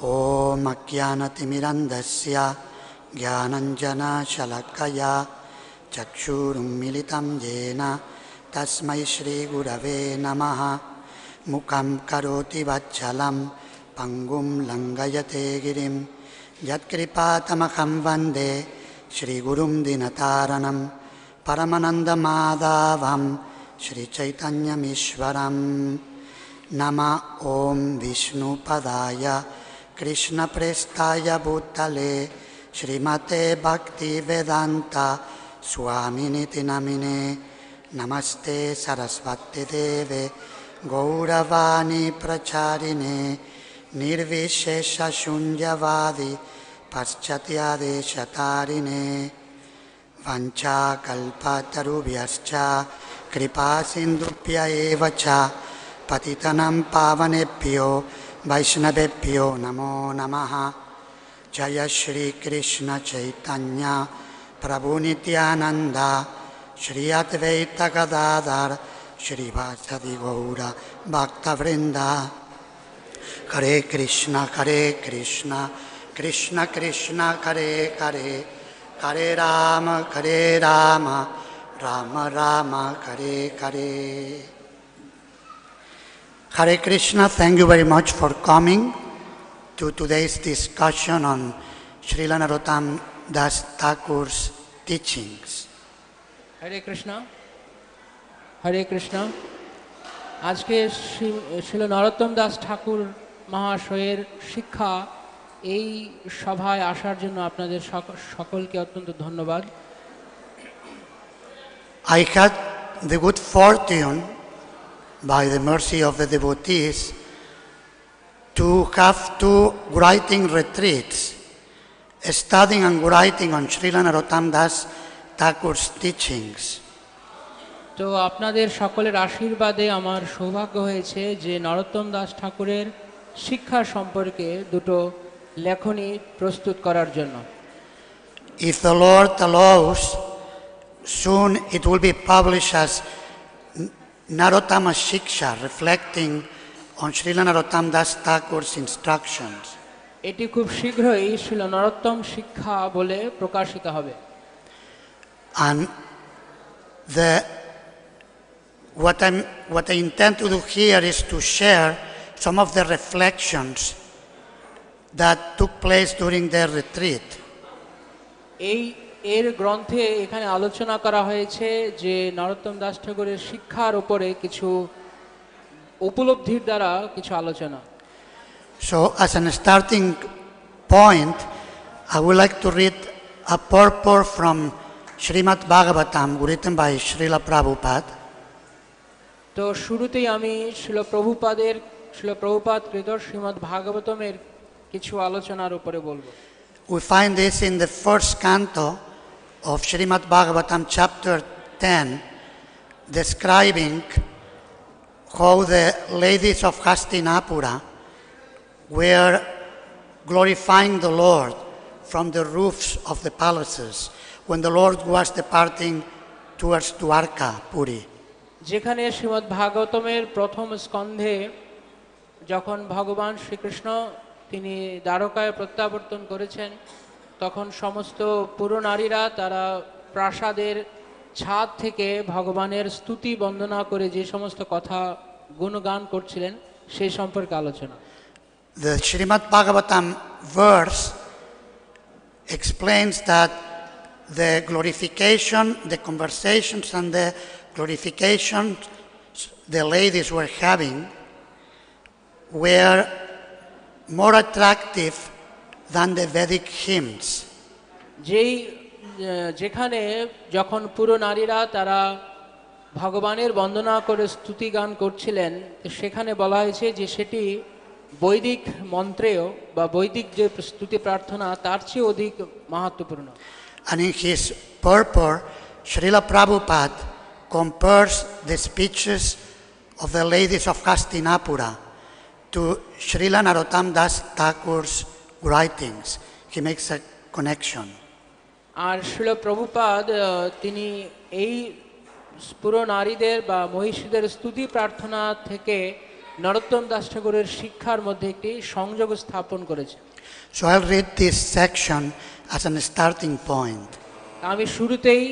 Om Ajnanatimirandasya Jnananjana-shalakaya Chakshurum militam yena Tasmai Shri Gurave Namaha Mukam karoti vachalam Pangum langayate girim Yatkripatamaham vande Shri Gurum Dinataranam Paramananda Madhavam Shri Chaitanya Mishwaram Nama Om Vishnu Padaya Krishna Prestaya Bhutale Srimate Bhakti Vedanta Swaminiti Namine Namaste Sarasvati Deve Gauravani Pracharine Nirvishesha Shunyavadi Paschatya Deshatarine Vancha Kalpatarubhyascha Kripa Sindhupya Evacha Patitanam Pavanebhyo Vaishnavebhyo Namo Namaha Jaya Shri Krishna Chaitanya Prabhu Nityananda Shri Advaita Gadadhar Shri Vasadi Gaura Bhakta Vrinda Hare Krishna Krishna Krishna Hare Hare Hare Rama Rama Rama Hare Hare. Hare Krishna, thank you very much for coming to today's discussion on Srila Narottama Das Thakur's teachings. Hare Krishna. Hare Krishna. আজকে শ্রীল নরোত্তম দাস ঠাকুর মহাশয়ের শিক্ষা এই সভায় আসার জন্য আপনাদের সকলকে অত্যন্ত ধন্যবাদ। I had the good fortune, by the mercy of the devotees, to have two writing retreats, studying and writing on Srila Narottama Das Thakur's teachings. তো আপনাদের সকলের আশীর্বাদে আমার সৌভাগ্য হয়েছে যে নরোত্তম দাস ঠাকুরের শিক্ষা সম্পর্কে দুটো লেখনী প্রস্তুত করার জন্য। If the Lord allows, soon it will be published as Narottama Shiksha, reflecting on Srila Narottama Das Thakur's instructions. এটি খুব শীঘ্রই শ্রীল নরোত্তম শিক্ষা বলে প্রকাশিত হবে। And what I intend to do here is to share some of the reflections that took place during their retreat. এর গ্রন্থে এখানে আলোচনা করা হয়েছে যে নরোত্তম দাস ঠাকুরের শিক্ষার উপরে কিছু উপলব্ধির দ্বারা কিছু আলোচনা। So as a starting point, I would like to read a purport from Srimad Bhagavatam written by Srila Prabhupada. তো শুরুতেই আমি শ্রীল প্রভুপাদ কৃত শ্রীমদ্ ভাগবতমের কিছু আলোচনার উপরে বলবো। We find this in the first canto of Srimad Bhagavatam chapter 10, describing how the ladies of Hastinapura were glorifying the Lord from the roofs of the palaces when the Lord was departing towards Dwarka, Puri. যেখানে শ্রীমদ্ ভাগবতমের প্রথম স্কন্ধে যখন ভগবান শ্রীকৃষ্ণ তিনি দ্বারকায় প্রত্যাবর্তন করেছেন তখন সমস্ত পুরনারীরা তারা প্রাসাদের ছাদ থেকে ভগবানের স্তুতি বন্দনা করে যে সমস্ত কথা গুণগান করছিলেন সেই সম্পর্কে আলোচনা। The Srimad Bhagavatam verse explains that the glorification, the conversations and the glorification the ladies were having were more attractive than the Vedic hymns. যেখানে যখন পুরো নারীরা তারা ভগবানের বন্দনা করে স্তুতি গান করছিলেন সেখানে বলা হয়েছে যে সেটি বৈদিক মন্ত্রেও বা বৈদিক যে স্তুতি প্রার্থনা তার চেয়ে অধিক মাহাত্ম্যপূর্ণ। And in his purport, Srila Prabhupada compares the speeches of the ladies of Hastinapura to Srila Narottama Das Thakur's writings. He makes a connection. আর শ্রীল প্রভুপাদ তিনি এই পুরো নারীদের বা মহিষীদের স্তুতি প্রার্থনা থেকে নরোত্তম দাস ঠাকুরের শিক্ষার মধ্যে একটি সংযোগ স্থাপন করেছে। So I'll read this section as a starting point. আমি শুরুতেই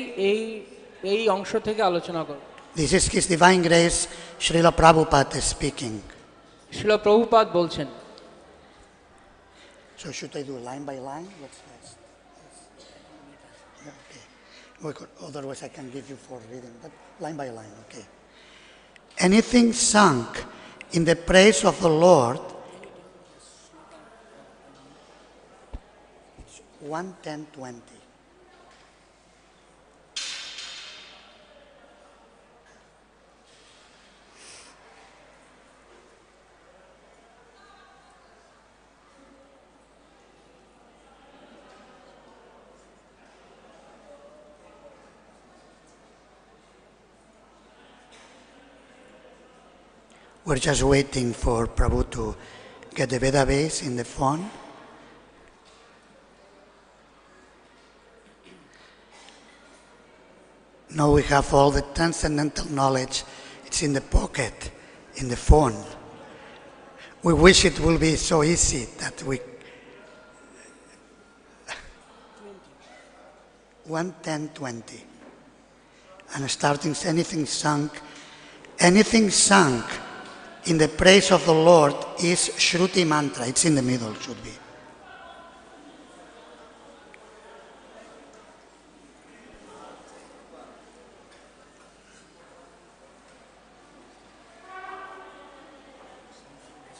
এই অংশ থেকে আলোচনা করব। This is His Divine Grace, Srila Prabhupada speaking. Srila Prabhupada বলছেন। So should I do line by line? What's best? Okay. Otherwise I can give you for reading, but line by line, okay. Anything sunk in the praise of the Lord, 1:10:20. We're just waiting for Prabhu to get the database in the phone. Now we have all the transcendental knowledge. It's in the pocket, in the phone. We wish it will be so easy that we... 1:10:20. And starting anything sunk in the praise of the Lord is Shruti mantra. It's in the middle, should be.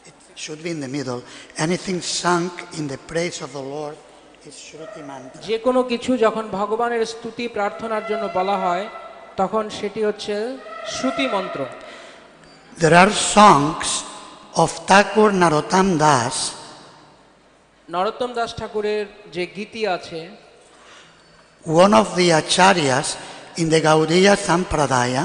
It should be in the middle. Anything sunk in the praise of the Lord is Shruti mantra. যে কোনো কিছু যখন ভগবানের স্তুতি প্রার্থনার জন্য বলা হয় তখন সেটি হচ্ছে শ্রুতি মন্ত্র। There are songs of Thakura Narottama Das. নরোত্তম দাস ঠাকুরের যে গীতি আছে, one of the acharyas in the Gaudiya Sampradaya,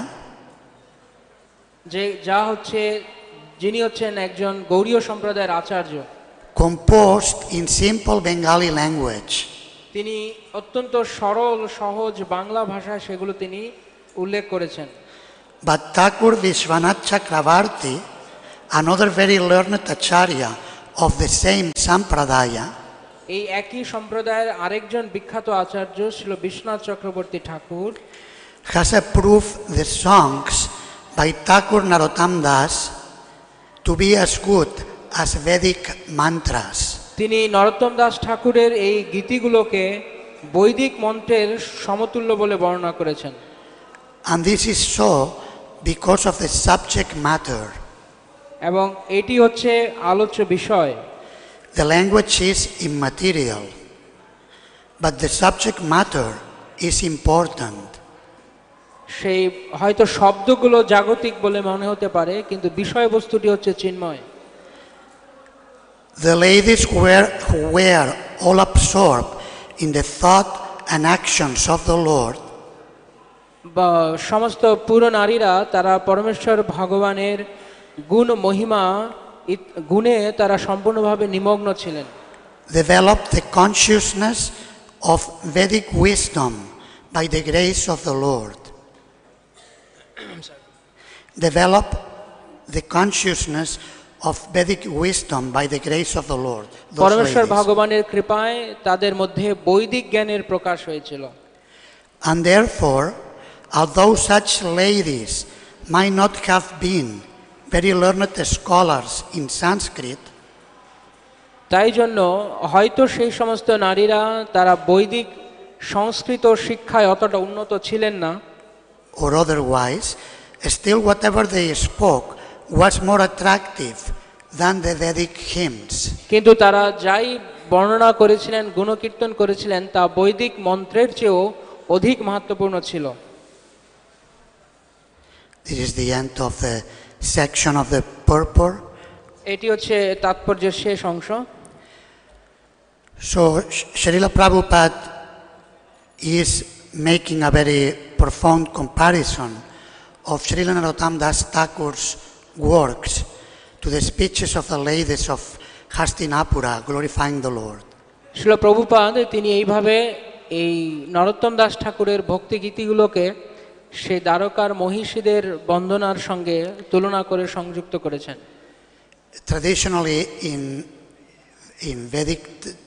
যিনি হচ্ছেন একজন গৌড়ীয় সম্প্রদায়ের আচার্য, composed in simple Bengali language. তিনি অত্যন্ত সরল সহজ বাংলা ভাষায় সেগুলো তিনি উল্লেখ করেছেন। But Thakur Vishwanath Chakravarti, another very learned acharya of the same Sampradaya, এই একই সম্প্রদায়ের আরেকজন বিখ্যাত আচার্য ছিল বিশ্বনাথ চক্রবর্তী ঠাকুর, has approved the songs by Thakur Narottama Das to be as good as Vedic mantras. তিনি নরোত্তম দাস ঠাকুরের এই গীতিগুলোকে বৈদিক মন্ত্রের সমতুল্য বলে বর্ণনা করেছেন। And this is so because of the subject matter. এবং এটি হচ্ছে আলোচ্য বিষয়। The language is immaterial, but the subject matter is important. সেই হয়তো শব্দগুলো জাগতিক বলে মনে হতে পারে, কিন্তু বিষয়বস্তুটি হচ্ছে চিন্ময়। The ladies who were all absorbed in the thought and actions of the Lord, বা সমস্ত পুরো নারীরা তারা পরমেশ্বর ভগবানের গুণ মহিমা গুণে তারা সম্পূর্ণভাবে নিমগ্ন ছিলেন। developed the consciousness of Vedic wisdom by the grace of the Lord. Develop the consciousness of Vedic wisdom by the grace of the Lord. পরমেশ্বর ভগবানের কৃপায় তাদের মধ্যে বৈদিক জ্ঞানের প্রকাশ হয়েছিল। And therefore, although such ladies might not have been very learned scholars in Sanskrit, তাই জন্য হয়তো সেই সমস্ত নারীরা তারা বৈদিক সংস্কৃত শিক্ষায় অতটা উন্নত ছিলেন না, or otherwise, still whatever they spoke was more attractive than the Vedic hymns. কিন্তু তারা যাই বর্ণনা করেছিলেন, গুণকীর্তন করেছিলেন, তা বৈদিক মন্ত্রের চেয়েও অধিক মাহাত্ম্যপূর্ণ ছিল। This is the end of the section of the purport. এটি হচ্ছে তাৎপর্যের শেষ অংশ। So Srila Prabhupada is making a very profound comparison of Srila Narottama Das Thakur's works to the speeches of the ladies of Hastinapura glorifying the Lord. Srila Prabhupada তিনি এইভাবে এই নরোত্তম দাস ঠাকুরের ভক্তি গীতিগুলোকে সেই দ্বারকার মহিষীদের বন্দনার সঙ্গে তুলনা করে সংযুক্ত করেছেন। traditionally in Vedic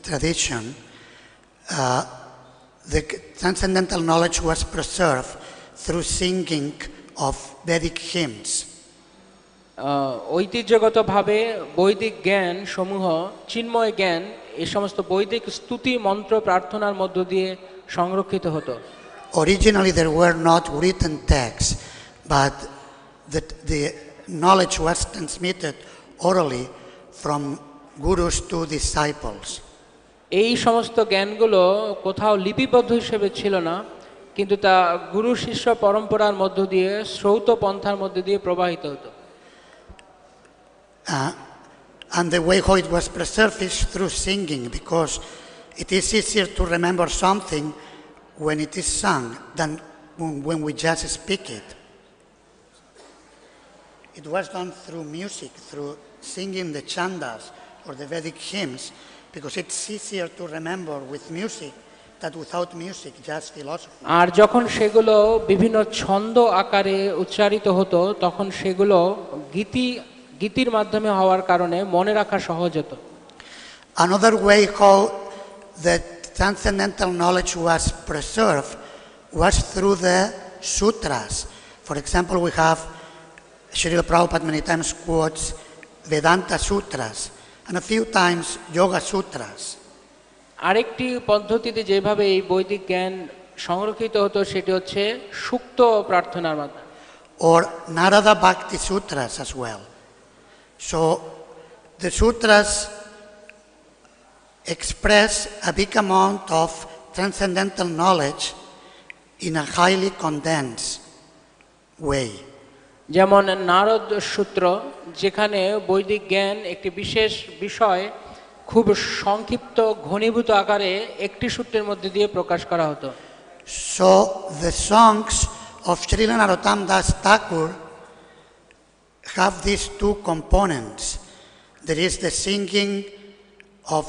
tradition, the transcendental knowledge was preserved through singing of Vedic hymns. ঐতিহ্যগতভাবে বৈদিক জ্ঞান সমূহ, চিন্ময় জ্ঞান, এই সমস্ত বৈদিক স্তুতি মন্ত্র প্রার্থনার মধ্য দিয়ে সংরক্ষিত হতো। Originally there were not written texts, but the knowledge was transmitted orally from gurus to disciples. এই সমস্ত জ্ঞানগুলো কোথাও লিপিবদ্ধ হিসেবে ছিল না, কিন্তু তা গুরু শিষ্য পরম্পরার মধ্য দিয়ে শ্রৌত পন্থার মধ্য দিয়ে প্রবাহিত হতো। And the way how it was preserved is through singing, because it is easier to remember something when it is sung than when we just speak it. It was done through music, through singing the chandas or the Vedic hymns, because it's easier to remember with music than without music, just philosophy. আর যখন সেগুলো বিভিন্ন ছন্দ আকারে উচ্চারিত হতো, তখন সেগুলো গীতির মাধ্যমে হওয়ার কারণে মনে রাখা সহজ হতো। Another way how the transcendental knowledge was preserved was through the sutras. For example, we have Srila Prabhupada many times quotes Vedanta sutras and a few times Yoga sutras. আরেকটি পদ্ধতিতে যেভাবে এই বৈদিক জ্ঞান সংরক্ষিত হতো সেটি হচ্ছে সুক্ত প্রার্থনার মাধ্যমে, or Narada Bhakti sutras as well. So the sutras express a big amount of transcendental knowledge in a highly condensed way. যেমন নারদ সূত্র, যেখানে বৈদিক জ্ঞান একটি বিশেষ বিষয় খুব সংক্ষিপ্ত ঘনীভূত আকারে একটি সূত্রের মধ্যে দিয়ে প্রকাশ করা হতো। So the songs of Srila Narottama Thakur have these two components. There is the singing of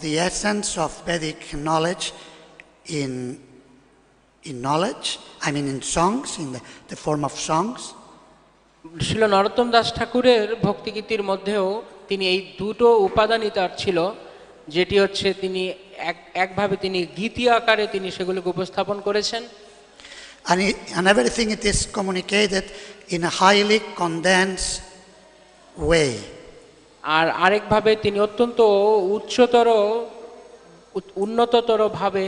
the essence of Vedic knowledge in knowledge, I mean in songs, in the form of songs. Srila নরোত্তম দাস ঠাকুরের ভক্তিগীতির মধ্যেও তিনি এই দুটো উপাদানই তার ছিল, যেটি হচ্ছে তিনি একভাবে তিনি গীতি আকারে তিনি সেগুলোকে উপস্থাপন করেছেন, and everything it is communicated in a highly condensed way. আর আরেকভাবে তিনি অত্যন্ত উচ্চতর উন্নততর ভাবে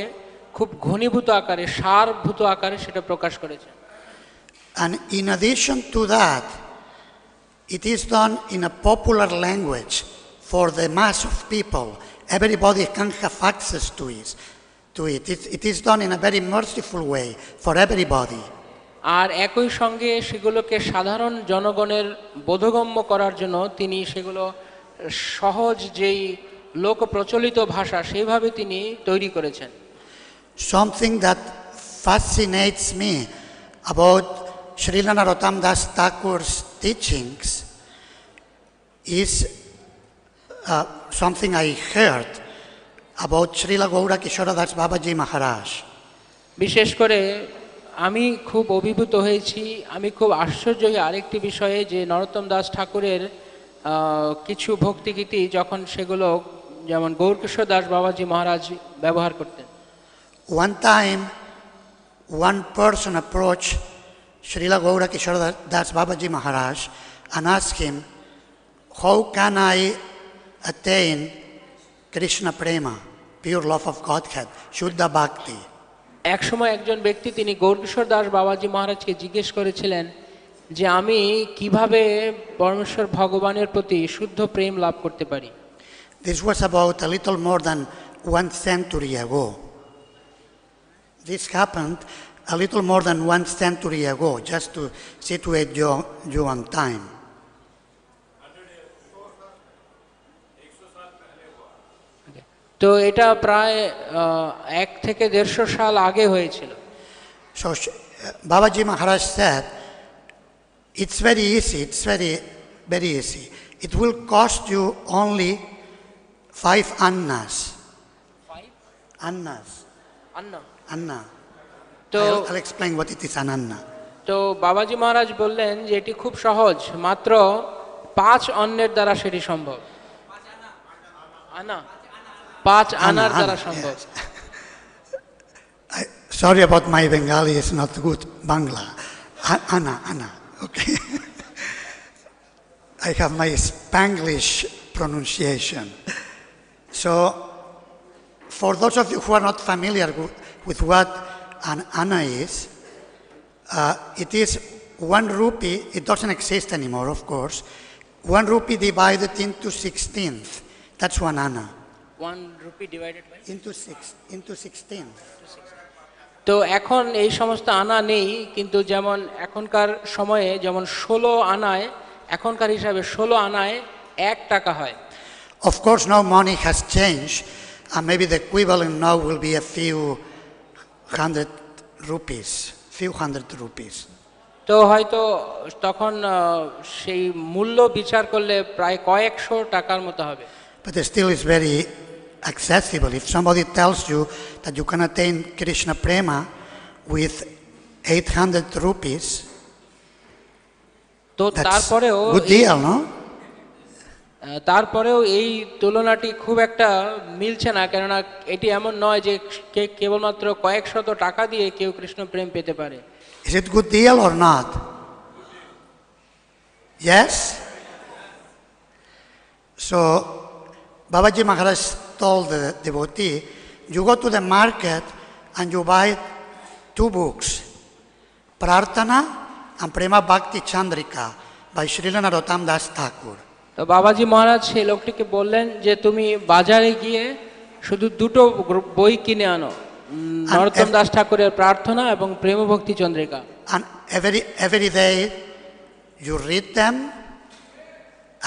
খুব ঘনীভূত আকারে সারভূত আকারে সেটা প্রকাশ করেছেন। And in addition to that, it is done in a popular language for the mass of people. Everybody can have access to it. It is done in a very merciful way for everybody. আর একই সঙ্গে সেগুলোকে সাধারণ জনগণের বোধগম্য করার জন্য তিনি সেগুলো সহজ যেই লোক প্রচলিত ভাষা সেইভাবে তিনি তৈরি করেছেন। Something that fascinates me about Srila Narottama Das Thakur's teachings is something I heard about Srila Gaura Kishora Das Babaji Maharaj. বিশেষ করে আমি খুব অভিভূত হয়েছি, আমি খুব আশ্চর্য হই আরেকটি বিষয়ে, যে নরোত্তম দাস ঠাকুরের কিছু ভক্তিগীতি যখন সেগুলো যেমন গৌরকিশোর দাস বাবাজি মহারাজ ব্যবহার করতেন। One time, one person approached Srila Gaura Kishora Das Babaji Maharaj and asked him, how can I attain Krishna Prema, pure love of Godhead, Shuddha Bhakti? এক সময় একজন ব্যক্তি তিনি গৌরকিশোর দাস বাবাজি মহারাজকে জিজ্ঞেস করেছিলেন যে আমি কিভাবে পরমেশ্বর ভগবানের প্রতি শুদ্ধ প্রেম লাভ করতে পারি। This was about a little more than 1 century ago. This happened a little more than 1 century ago, just to situate you on time. তো এটা প্রায় 1 থেকে 150 সাল আগে হয়েছিল। So Babaji Maharaj said, it's very easy, it's very, very easy. It will cost you only 5 annas. 5 Annas. Anna. Anna. তো I'll explain what it is an anna. তো বাবাজি মহারাজ বললেন যে এটি খুব সহজ, মাত্র 5 অন্নের দ্বারা সেটি সম্ভব। আনা 5 আনার দ্বারা সম্ভব। Yes. Sorry about my Bengali, it's not good Bangla. Ana, okay. I have my Spanglish pronunciation. So, for those of you who are not familiar with what an ana is, it is 1 rupee, it doesn't exist anymore, of course, 1 rupee divided into 16th. That's 1 ana. 1 rupee divided by Into 16th. তো এখন এই সমস্ত আনা নেই, কিন্তু যেমন এখনকার সময়ে যেমন 16 আনায়, এখনকার হিসাবে 16 আনায় 1 টাকা হয়। Of course, now money has changed, and maybe the equivalent now will be a few hundred rupees. তো হয়তো তখন সেই মূল্য বিচার করলে প্রায় কয়েকশো টাকার মতো হবে। But it still is very accessible. If somebody tells you that you can attain Krishna Prema with 800 rupees, তো তারপরেও good deal, no? তারপরেও এই তুলনাটি খুব একটা মিলছে না, কেননা এটি এমন নয় যে কেবলমাত্র কয়েকশত টাকা দিয়ে কেউ কৃষ্ণ প্রেম পেতে পারে। Is it good deal or not? Yes? So, Babaji Maharaj told the devotee, you go to the market and you buy 2 books, Prarthana and Prema Bhakti Chandrika by Srila Narottama Thakur. তো বাবাজি মহারাজ সেই লোকটিকে বললেন যে তুমি বাজারে গিয়ে শুধু 2টো বই কিনে আনো, নরোত্তম দাস ঠাকুরের প্রার্থনা এবং প্রেম ভক্তি Chandrika. And every day you read them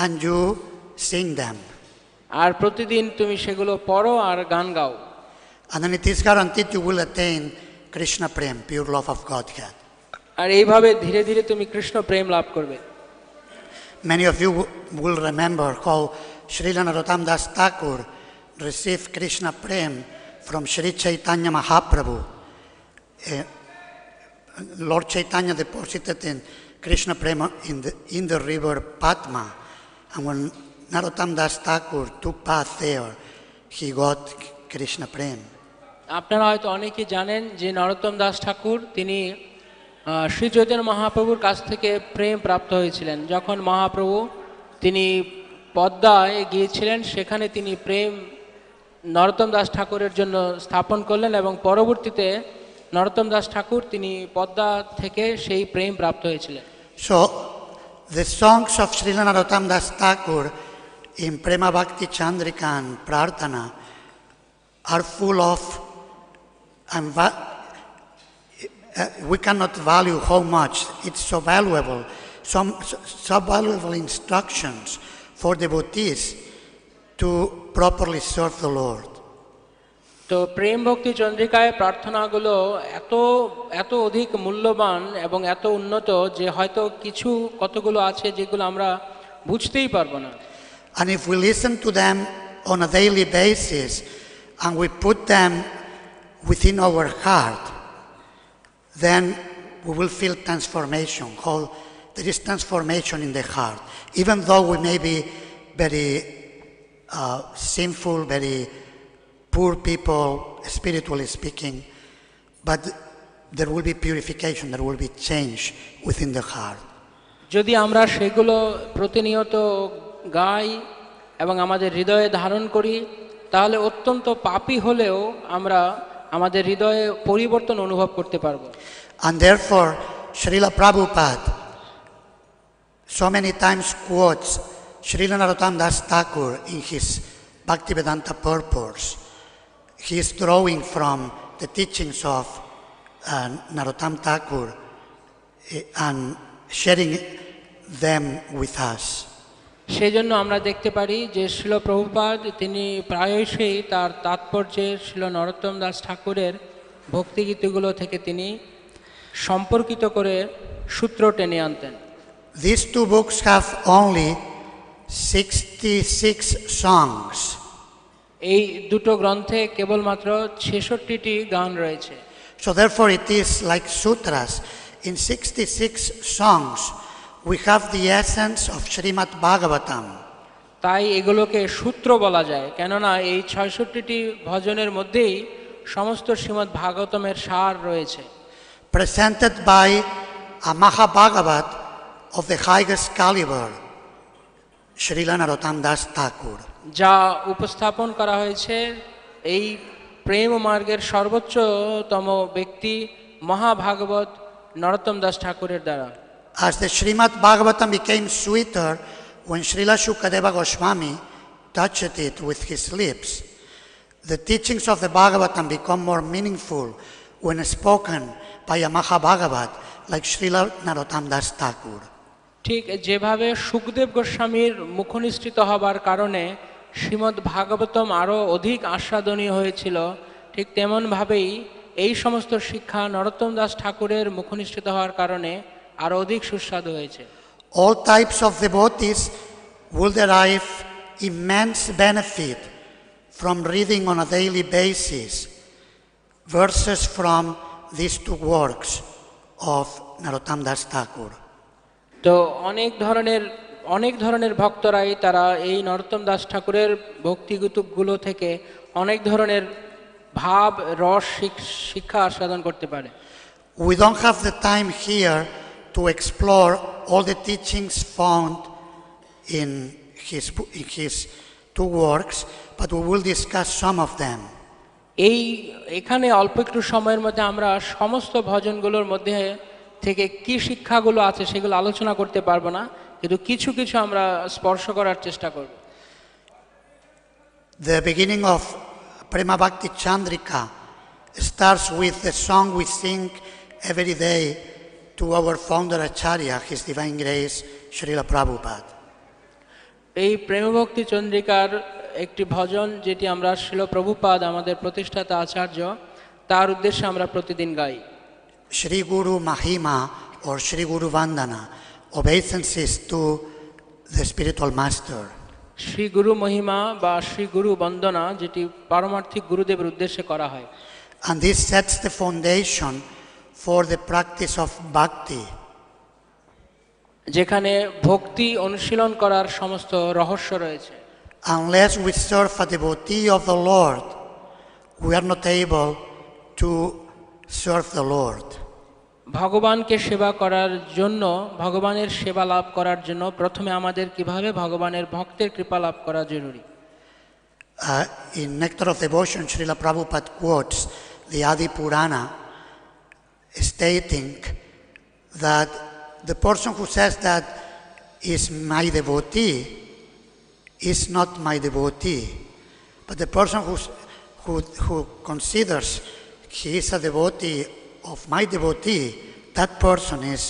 and you sing them. আর প্রতিদিন তুমি সেগুলো পড়ো আর গান গাও। And then it is guaranteed you will attain Krishna Prem, pure love of Godhead. আর এইভাবে ধীরে ধীরে তুমি কৃষ্ণ প্রেম লাভ করবে। Many of you will remember how Srila Narottama Das Thakur received Krishna Prem from Sri Chaitanya Mahaprabhu. Lord Chaitanya deposited in Krishna Prema in the river Padma, and when Narottama Das Thakur took bath there, he got Krishna Prem. আপনারা হয়তো অনেকেই জানেন যে নরোত্তম দাস ঠাকুর তিনি শ্রী চৈতন্য মহাপ্রভুর কাছ থেকে প্রেম প্রাপ্ত হয়েছিলেন। যখন মহাপ্রভু তিনি পদ্মায় গিয়েছিলেন, সেখানে তিনি প্রেম নরোত্তম দাস ঠাকুরের জন্য স্থাপন করলেন এবং পরবর্তীতে নরোত্তম দাস ঠাকুর তিনি পদ্মা থেকে সেই প্রেম প্রাপ্ত হয়েছিলেন। So the songs of Srila Narottama Das Thakur in Prema Bhakti Chandrika and Prarthana are full of, we cannot value how much it's so valuable, so valuable instructions for devotees to properly serve the Lord. তো প্রেম ভক্তি চন্দ্রিকায় প্রার্থনাগুলো এত অধিক মূল্যবান এবং এত উন্নত যে হয়তো কতগুলো আছে যেগুলো আমরা বুঝতেই পারবো না। And if we listen to them on a daily basis and we put them within our heart, then we will feel transformation. There is transformation in the heart. Even though we may be very sinful, very poor people, spiritually speaking, but there will be purification, there will be change within the heart. যদি আমরা সেগুলো প্রতিনিয়ত গাই এবং আমাদের হৃদয়ে ধারণ করি, তাহলে অত্যন্ত পাপী হলেও আমরা আমাদের হৃদয়ে পরিবর্তন অনুভব করতে পারবো। And therefore, Srila Prabhupada so many times quotes Srila Narottama Das Thakur in his Bhaktivedanta purpose. He is drawing from the teachings of Narottama Thakur and sharing them with us. সেই জন্য আমরা দেখতে পারি যে শ্রীল প্রভুপাদ তিনি প্রায়শই তার তাৎপর্যে শ্রীল নরোত্তম দাস ঠাকুরের ভক্তিগীতিগুলো থেকে তিনি সম্পর্কিত করে সূত্র টেনে আনতেন। These 2 books have only 66 songs. এই দুটো গ্রন্থে কেবলমাত্র 66টি গান রয়েছে। So therefore it is like sutras. In 66 songs we have the essence of Srimad Bhagavatam, তাই এগুলোকে সূত্র বলা যায়, কেননা এই ৬৬টি ভজনের মধ্যেই সমস্ত শ্রীমদ্ ভাগবতমের সার রয়েছে, presented by a Mahabhagavat of the highest caliber, Srila Narottama Das Thakur. যা উপস্থাপন করা হয়েছে এই প্রেম মার্গের সর্বোচ্চতম ব্যক্তি মহাভাগবত নরোত্তম দাস ঠাকুরের দ্বারা। As the Srimad Bhagavatam became sweeter when Srila Shukadeva Goswami touched it with his lips, the teachings of the Bhagavatam become more meaningful when spoken by a Mahabhagavat like Srila Narottama Das Thakur. ঠিক যেভাবে সুখদেব গোস্বামীর মুখনিসৃত হবার কারণে শ্রীমদ্ ভাগবতম আরও অধিক আস্বাদনীয় হয়েছিল, ঠিক তেমনভাবেই এই সমস্ত শিক্ষা নরোত্তম দাস ঠাকুরের মুখনিসৃত হওয়ার কারণে আরও অধিক সুস্বাদু হয়েছে। All types of devotees will derive immense benefit from reading on a daily basis verses from these two works of Narottama Das Thakur. তো অনেক ধরনের ভক্তরাই তারা এই নরোত্তম দাস ঠাকুরের ভক্তিগুলো থেকে অনেক ধরনের ভাব রস শিক্ষা আস্বাদন করতে পারে। We don't have the time here to explore all the teachings found in his two works, but we will discuss some of them. এখানে অল্প একটু সময়ের মধ্যে আমরা সমস্ত ভজনগুলোর মধ্যে থেকে কি শিক্ষাগুলো আছে সেগুলো আলোচনা করতে পারবো না, কিন্তু কিছু কিছু আমরা স্পর্শ করার চেষ্টা করব। The beginning of Prema Bhakti Chandrika starts with the song we sing every day to our founder Acharya, His Divine Grace, Srila Prabhupada. এই প্রেমভক্তি চন্দ্রিকার একটি ভজন যেটি আমরা শ্রীল প্রভুপাদ আমাদের প্রতিষ্ঠাতা আচার্য তার উদ্দেশ্যে আমরা প্রতিদিন গাই। Shri Guru Mahima or Shri Guru Vandana, obeisances to the spiritual master. Shri Guru মহিমা বা শ্রী গুরু বন্দনা যেটি পারমার্থিক গুরুদেবের উদ্দেশ্যে করা হয়। And this sets the foundation for the practice of bhakti. যেখানে ভক্তি অনুশীলন করার সমস্ত রহস্য রয়েছে। Unless we serve a devotee of the Lord, we are not able to serve the Lord. ভগবানকে সেবা করার জন্য, ভগবানের সেবা লাভ করার জন্য প্রথমে আমাদের কিভাবে ভগবানের ভক্তের কৃপা লাভ করা জরুরি। In Nectar of Devotion, Srila Prabhupada quotes the Adi Purana, stating that the person who says that is my devotee is not my devotee, but the person who considers he is a devotee of my devotee, that person is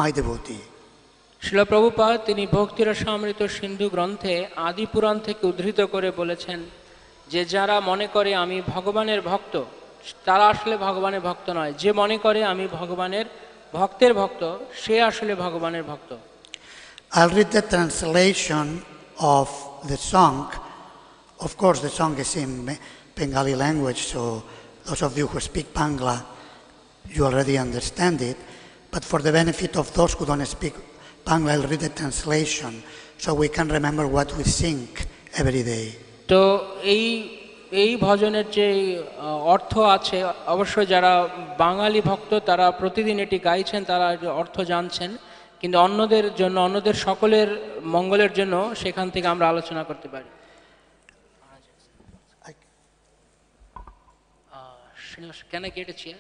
my devotee. Srila Prabhupada তিনি ভক্তিরসামৃত সিন্ধু গ্রন্থে আদি পুরাণ থেকে উদ্ধৃত করে বলেছেন যে যারা মনে করে আমি ভগবানের ভক্ত তারা আসলে ভগবানের ভক্ত নয়, যে মনে করে আমি ভগবানের ভক্তের ভক্ত সে আসলে ভগবানের ভক্ত। I'll read the translation of the song. Of course, the song is in Bengali language, so those of you who speak Bangla, you already understand it. But for the benefit of those who don't speak Bangla, I'll read the translation so we can remember what we sing every day. তো এই ভজনের যে অর্থ আছে, অবশ্যই যারা বাঙালি ভক্ত তারা প্রতিদিন এটি গাইছেন, তারা অর্থ জানছেন, কিন্তু অন্যদের জন্য, অন্যদের সকলের মঙ্গলের জন্য সেখান থেকে আমরা আলোচনা করতে পারি। Can I get a chair?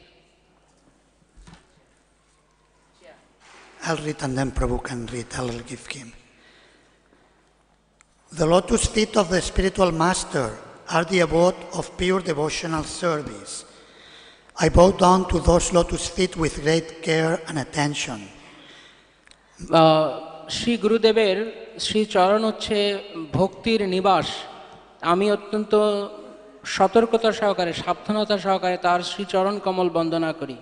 I'll read and then Prabhu can read. I'll give him. The lotus feet of the spiritual master are the abode of pure devotional service. I bow down to those lotus feet with great care and attention. Shri গুরুদেবের শ্রী চরণ হচ্ছে ভক্তির নিবাস। আমি অত্যন্ত সতর্কতা সহকারে, সাবধানতা সহকারে তার শ্রী চরণ কমল বন্দনা করি।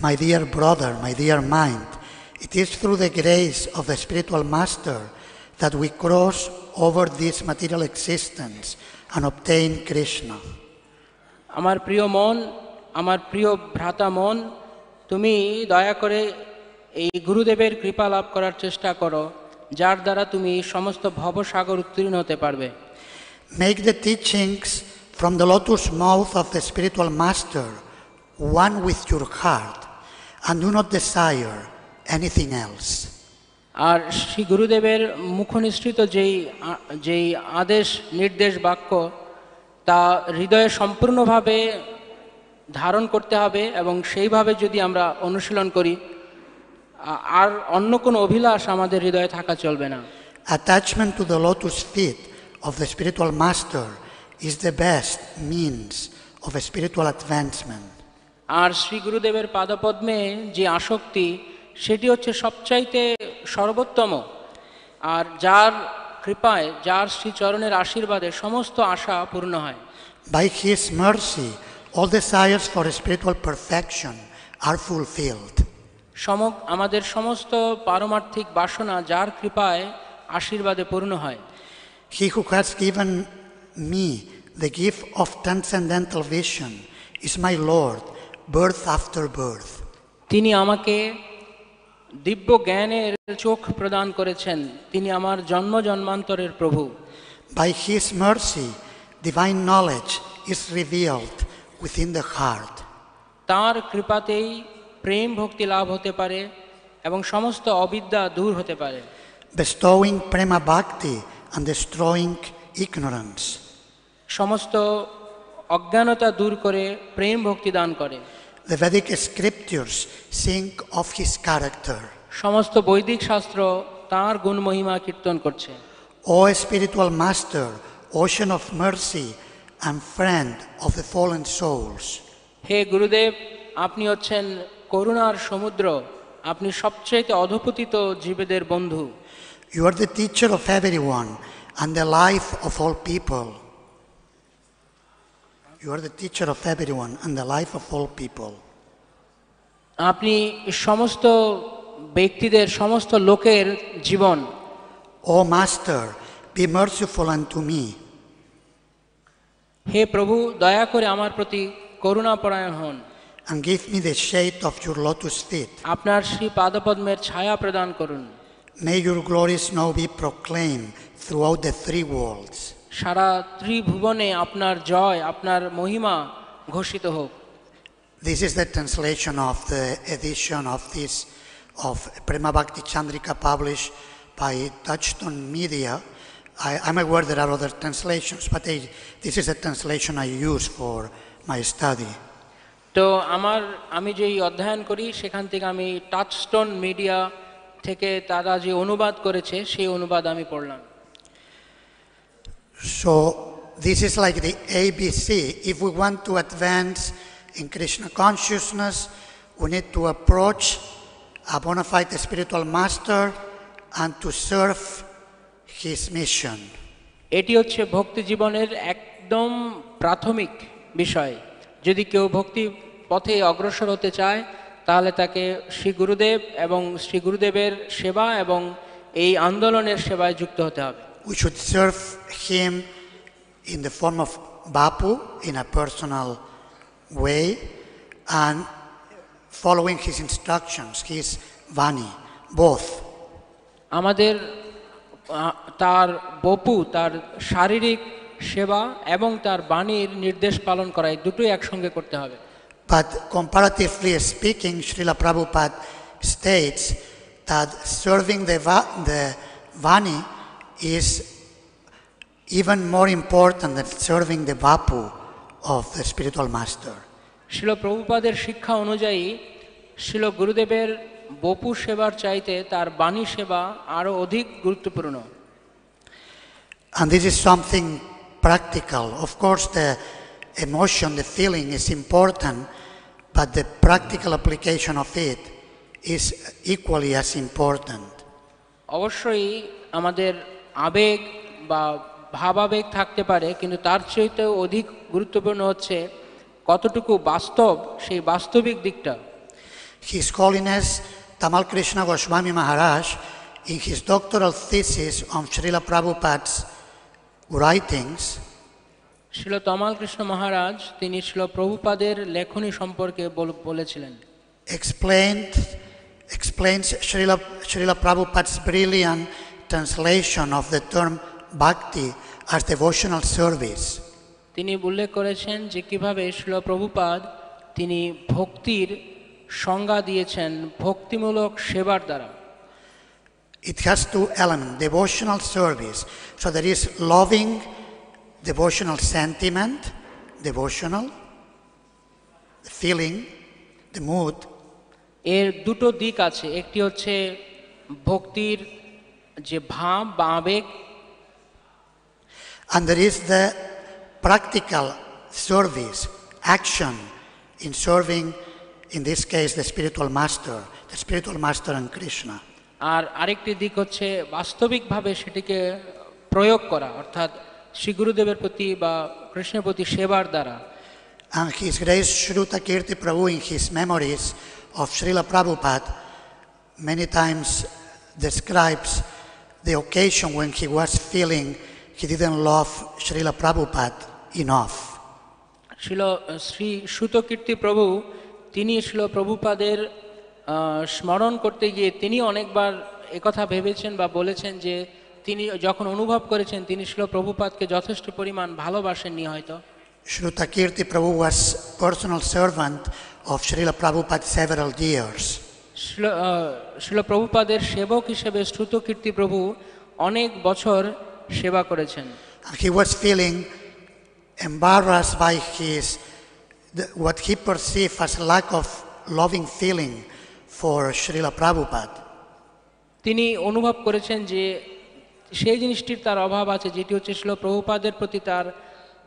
My dear brother, my dear mind, it is through the grace of the spiritual master that we cross over this material existence and obtain Krishna. আমার প্রিয় মন, আমার প্রিয় ভ্রাতা মন, তুমি দয়া করে এই গুরুদেবের কৃপা লাভ করার চেষ্টা করো, যার দ্বারা তুমি সমস্ত ভবসাগর উত্তীর্ণ হতে পারবে। Make the teachings from the lotus mouth of the spiritual master one with your heart and do not desire anything else. আর শ্রী গুরুদেবের মুখনিসৃত যেই আদেশ নির্দেশ বাক্য তা হৃদয়ে সম্পূর্ণভাবে ধারণ করতে হবে, এবং সেইভাবে যদি আমরা অনুশীলন করি আর অন্য কোনো অভিলাষ আমাদের হৃদয়ে থাকা চলবে না। Attachment to the lotus feet of the spiritual master is the best means of a spiritual advancement. আর শ্রী গুরুদেবের পাদপদ্মে যে আসক্তি, সেটি হচ্ছে সবচাইতে সর্বোত্তম, আর যার কৃপায়, যার শ্রীচরণের আশীর্বাদে সমস্ত আশা পূর্ণ হয়। By his mercy, all desires for spiritual perfection are fulfilled. আমাদের সমস্ত পারমার্থিক বাসনা যার কৃপায় আশীর্বাদে পূর্ণ হয়। He who has given me the gift of transcendental vision is my Lord, birth after birth. তিনি আমাকে দিব্য জ্ঞানের চোখ প্রদান করেছেন, তিনি আমার জন্ম জন্মান্তরের প্রভু। By his mercy, divine knowledge is revealed within the heart. তার কৃপাতেই প্রেম ভক্তি লাভ হতে পারে এবং সমস্ত অবিদ্যা দূর হতে পারে। Bestowing prema bhakti and destroying ignorance. সমস্ত অজ্ঞানতা দূর করে প্রেম ভক্তি দান করে। The Vedic scriptures sing of his character. সমস্ত বৈদিক শাস্ত্র তাঁর গুণ মহিমা কীর্তন করছে। O spiritual master, ocean of mercy and friend of the fallen souls. হে গুরুদেব, আপনি হচ্ছেন করুণার সমুদ্র, আপনি সবচেয়ে অধপতিত জীবেদের বন্ধু। You are the teacher of everyone and the life of all people. You are the teacher of everyone and the life of all people. আপনি সমস্ত ব্যক্তিদের, সমস্ত লোকের জীবন। O Master, be merciful unto me. হে প্রভু, দয়া করে আমার প্রতি করুণাপরায়ণ হন। And give me the shade of your lotus feet. আপনার শ্রী পাদপদ্মের ছায়া প্রদান করুন। May your glories now be proclaimed throughout the three worlds. সারা ত্রিভুবনে আপনার জয়, আপনার মহিমা ঘোষিত হোক। This is the translation of the edition of Prema Bhakti Chandrika published by Touchstone Media. I'm aware there are other translations, but this is a translation I use for my study. তো আমি যেই অধ্যয়ন করি সেখান থেকে আমি টাচস্টোন media থেকে তারা যে অনুবাদ করেছে সেই অনুবাদ আমি পড়লাম। So this is like the ABC. If we want to advance in Krishna consciousness, we need to approach a bona fide spiritual master and to serve his mission. এটি হচ্ছে ভক্তি জীবনের একদম প্রাথমিক বিষয়। যদি কেউ ভক্তি পথে অগ্রসর হতে চায়, তাহলে তাকে শ্রী গুরুদেব এবং শ্রী গুরুদেবের সেবা এবং এই আন্দোলনের সেবায় যুক্ত হতে হবে। We should serve him in the form of Bapu in a personal way and following his instructions, his Vani, both. আমাদের তার বপু, তার শারীরিক সেবা এবং তার বাণীর নির্দেশ পালন করা, এই দুটোই একসঙ্গে করতে হবে। But comparatively speaking, Srila Prabhupada states that serving the Vani is even more important than serving the Vapu of the spiritual master. শিল প্রভুপাদের শিক্ষা অনুযায়ী শিল গুরুদেবের বপু সেবার চাইতে তার বাণী সেবা আরো অধিক গুরুত্বপূর্ণ। And this is something practical. Of course, the emotion, the feeling is important, but the practical application of it is equally as important. অবশ্যই আমাদের আবেগ বা ভাবাবেগ থাকতে পারে, কিন্তু তার চাইতেও অধিক গুরুত্বপূর্ণ হচ্ছে কতটুকু বাস্তব, সেই বাস্তবিক দিকটা। His Holiness Tamal Krishna Goswami Maharaj, in his doctoral thesis on Srila Prabhupada's writings, শিল তমাল কৃষ্ণ মহারাজ তিনি শিল প্রভুপাদের লেখনী সম্পর্কে বলেছিলেন, explained explains Srila Prabhupada's brilliant translation of the term bhakti as devotional service. তিনি উল্লেখ করেছেন যে কিভাবে শ্রীল প্রভুপাদ তিনি ভক্তির সংজ্ঞা দিয়েছেন ভক্তিমূলক সেবার দ্বারা। It has two elements, devotional service. So there is loving devotional sentiment, devotional, the feeling, the mood. এর দুটো দিক আছে, একটি হচ্ছে ভক্তির যে ভাব বা আবেগ, and there is the practical service, action in serving, in this case, the spiritual master and Krishna. আর আরেকটি দিক হচ্ছে বাস্তবিকভাবে সেটিকে প্রয়োগ করা, অর্থাৎ শ্রী গুরুদেবের প্রতি বা কৃষ্ণের প্রতি সেবার দ্বারা। And His Grace Shruta Kirti Prabhu in his memories of Srila Prabhupada many times describes the occasion when he was feeling he didn't love Srila Prabhupada enough. Shri সুতকীর্তি প্রভু তিনি শ্রীল প্রভুপাদের স্মরণ করতে গিয়ে তিনি অনেকবার একথা ভেবেছেন বা বলেছেন যে তিনি যখন অনুভব করেছেন তিনি শ্রীল প্রভুপাদকে যথেষ্ট পরিমাণ ভালোবাসেননি হয়তো। Shruta Kirti Prabhu was personal servant of Srila Prabhupada several years. Srila প্রভুপাদের সেবক হিসেবে শ্রুতকীর্তি প্রভু অনেক বছর সেবা করেছেন। He was feeling embarrassed by what he perceived as lack of loving feeling for Srila Prabhupada. তিনি অনুভব করেছেন যে সেই জিনিসটির তার অভাব আছে, যেটি হচ্ছে শ্রীল প্রভুপাদের প্রতি তার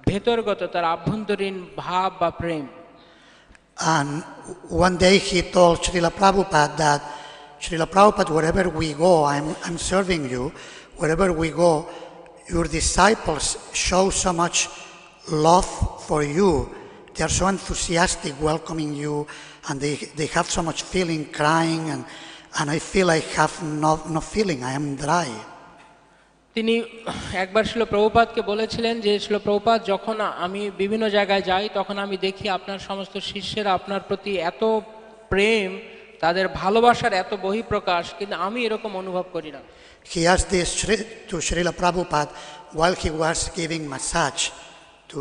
ভেতরগত, তার আভ্যন্তরীণ ভাব বা প্রেম। And one day he told Srila Prabhupada that, Srila Prabhupada, wherever we go, I'm serving you, wherever we go, your disciples show so much love for you. They are so enthusiastic welcoming you, and they have so much feeling crying, and I feel I have no feeling, I am dry. তিনি একবার শ্রীল প্রভুপাদকে বলেছিলেন যে শ্রীল প্রভুপাদ, যখন আমি বিভিন্ন জায়গায় যাই তখন আমি দেখি আপনার সমস্ত শিষ্যেরা আপনার প্রতি এত প্রেম, তাদের ভালোবাসার এত বহিঃপ্রকাশ, কিন্তু আমি এরকম অনুভব করি না। He asked this to Srila Prabhupada while he was giving massage to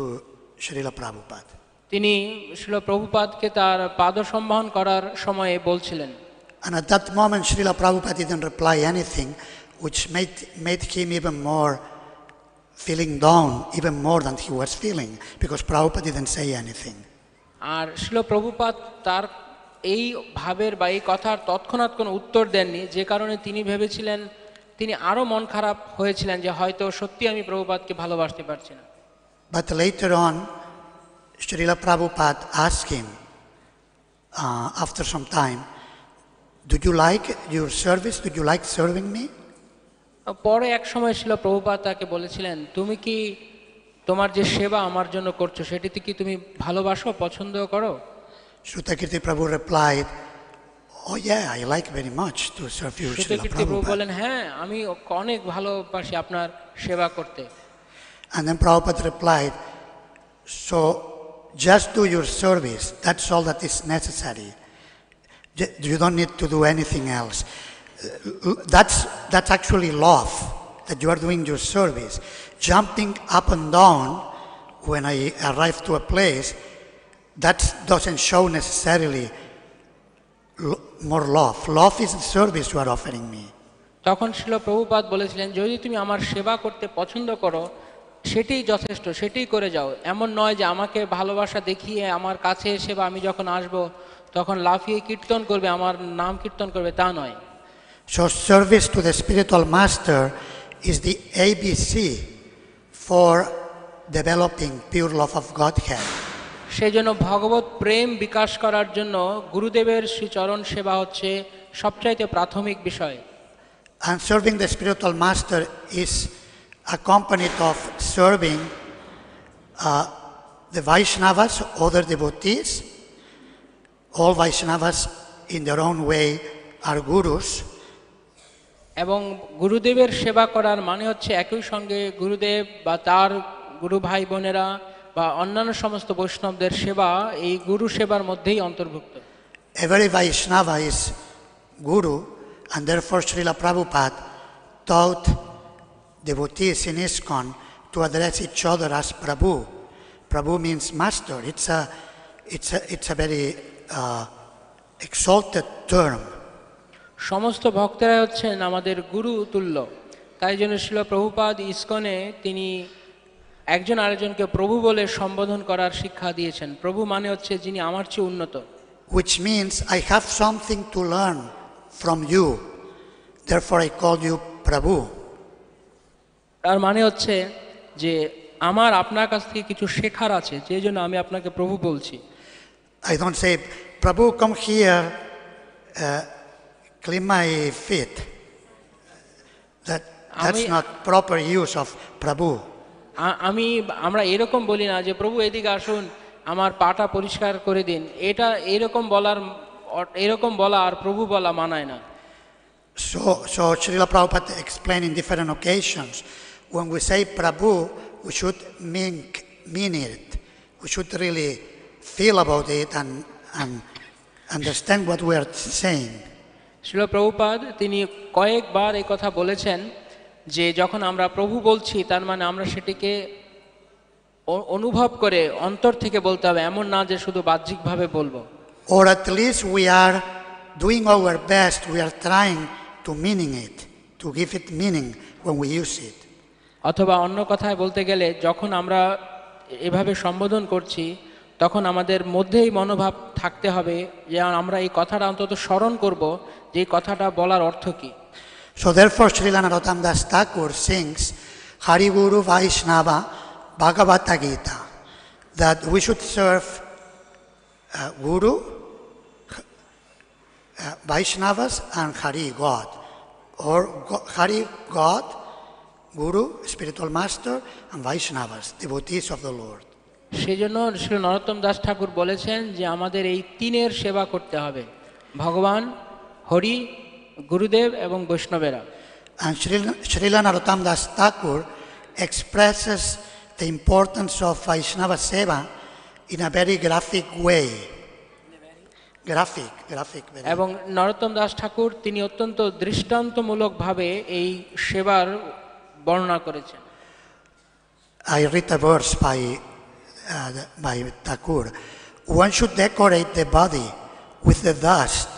Srila Prabhupada. তিনি শ্রীল প্রভুপাদকে তার পাদসম্ভাষণ করার সময়ে বলছিলেন। And at that moment Srila Prabhupada didn't reply anything, which made him even more feeling down, even more than he was feeling, because Prabhupada didn't say anything. আর শ্রীল প্রভুপাদ তার এই ভাবের বা এই কথার তৎক্ষণাৎ কোনো উত্তর দেননি, যে কারণে তিনি ভেবেছিলেন, তিনি আরো মন খারাপ হয়েছিলেন যে হয়তো সত্যি আমি প্রভুপাদকে ভালোবাসতে পারছি না। But later on Srila Prabhupada asked him after some time, do you like your service? Do you like serving me? পরে এক সময় শ্রীল প্রভুপাদ তাকে বলেছিলেন, তুমি কি তোমার যে সেবা আমার জন্য করছো সেটিতে কি তুমি ভালোবাসো, পছন্দ করো? Shrutakirti Prabhu replied, oh yeah, I like very much to serve you, Srila Shrutakirti প্রভু Prabhupada. বলেন, হ্যাঁ আমি অনেক ভালোবাসি আপনার সেবা করতে। And then Prabhupada replied, so just do your service, that's all that is necessary. You don't need to do anything else. That's actually love, that you are doing your service. Jumping up and down when I arrive to a place, that doesn't show necessarily more love. Love is the service you are offering me. তখন শ্রীল প্রভুপাদ বলেছিলেন, যদি তুমি আমার সেবা করতে পছন্দ করো সেটাই যথেষ্ট, সেটাই করে যাও। এমন নয় যে আমাকে ভালোবাসা দেখিয়ে আমার কাছে এসে বা আমি যখন আসব তখন লাফিয়ে কীর্তন করবে, আমার নাম কীর্তন করবে, তা নয়। So service to the spiritual master is the ABC for developing pure love of Godhead. সেই জন্য ভগবত প্রেম বিকাশ করার জন্য গুরুদেবের শ্রীচরণ সেবা হচ্ছে সবচাইতে প্রাথমিক বিষয়। And serving the spiritual master is accompanied of serving the Vaishnavas, other devotees. All Vaishnavas in their own way are gurus. এবং গুরুদেবের সেবা করার মানে হচ্ছে একই সঙ্গে গুরুদেব বা তার গুরু ভাই বোনেরা বা অন্যান্য সমস্ত বৈষ্ণবদের সেবা এই গুরু সেবার মধ্যেই অন্তর্ভুক্ত। Every Vaishnava is Guru, and therefore Srila Prabhupada taught devotees in ISKCON to address each other as Prabhu. Prabhu means master. It's a very exalted term. সমস্ত ভক্তরা হচ্ছেন আমাদের গুরু তুল্য, তাই জন্য শ্রীল প্রভুপাদ ইসকনে তিনি একজন আরেকজনকে প্রভু বলে সম্বোধন করার শিক্ষা দিয়েছেন। প্রভু মানে হচ্ছে যিনি আমার চেয়ে উন্নত। Which means I have something to learn from you, therefore I call you Prabhu. তার মানে হচ্ছে যে আমার আপনার কাছ থেকে কিছু শেখার আছে, যে জন্য আমি আপনাকে প্রভু বলছি। I don't say, Prabhu, come here, clean my feet. That's not proper use of Prabhu. আমরা এরকম বলি না যে প্রভু এদিকে আসুন আমার পাটা পরিষ্কার করে দিন, এটা এরকম বলা আর প্রভু বলা মানায় না। So Srila Prabhupada explained in different occasions, when we say Prabhu, we should mean it. We should really feel about it and understand what we are saying. Srila Prabhupada তিনি কয়েকবার এই কথা বলেছেন যে যখন আমরা প্রভু বলছি তার মানে আমরা সেটিকে অনুভব করে অন্তর থেকে বলতে হবে, এমন না যে শুধু বাহ্যিকভাবে বলবো। Or at least we are doing our best, we are trying to meaning it, to give it meaning when we use it. অথবা অন্য কথায় বলতে গেলে যখন আমরা এভাবে সম্বোধন করছি তখন আমাদের মধ্যেই মনোভাব থাকতে হবে যে আমরা এই কথাটা অন্তত স্মরণ করব যে এই কথাটা বলার অর্থ কি। So therefore Srila Narottama Thakur sings Hari Guru Vaishnava Bhagavata Gita, that we should serve Guru, Vaishnavas and Hari God, or Hari God, Guru, spiritual master, and Vaishnavas, devotees of the Lord. সেই জন্য শ্রী নরোত্তম দাস ঠাকুর বলেছেন যে আমাদের এই তিনের সেবা করতে হবে, ভগবান, হরি, গুরুদেব এবং বৈষ্ণবেরা। And Srila Narottama Thakur expresses the importance of Vaishnava Seva in a very graphic way. Graphic. এবং নরোত্তম দাস ঠাকুর তিনি অত্যন্ত দৃষ্টান্তমূলকভাবে এই সেবার বর্ণনা করেছেন। I read a verse by Thakur. One should decorate the body with the dust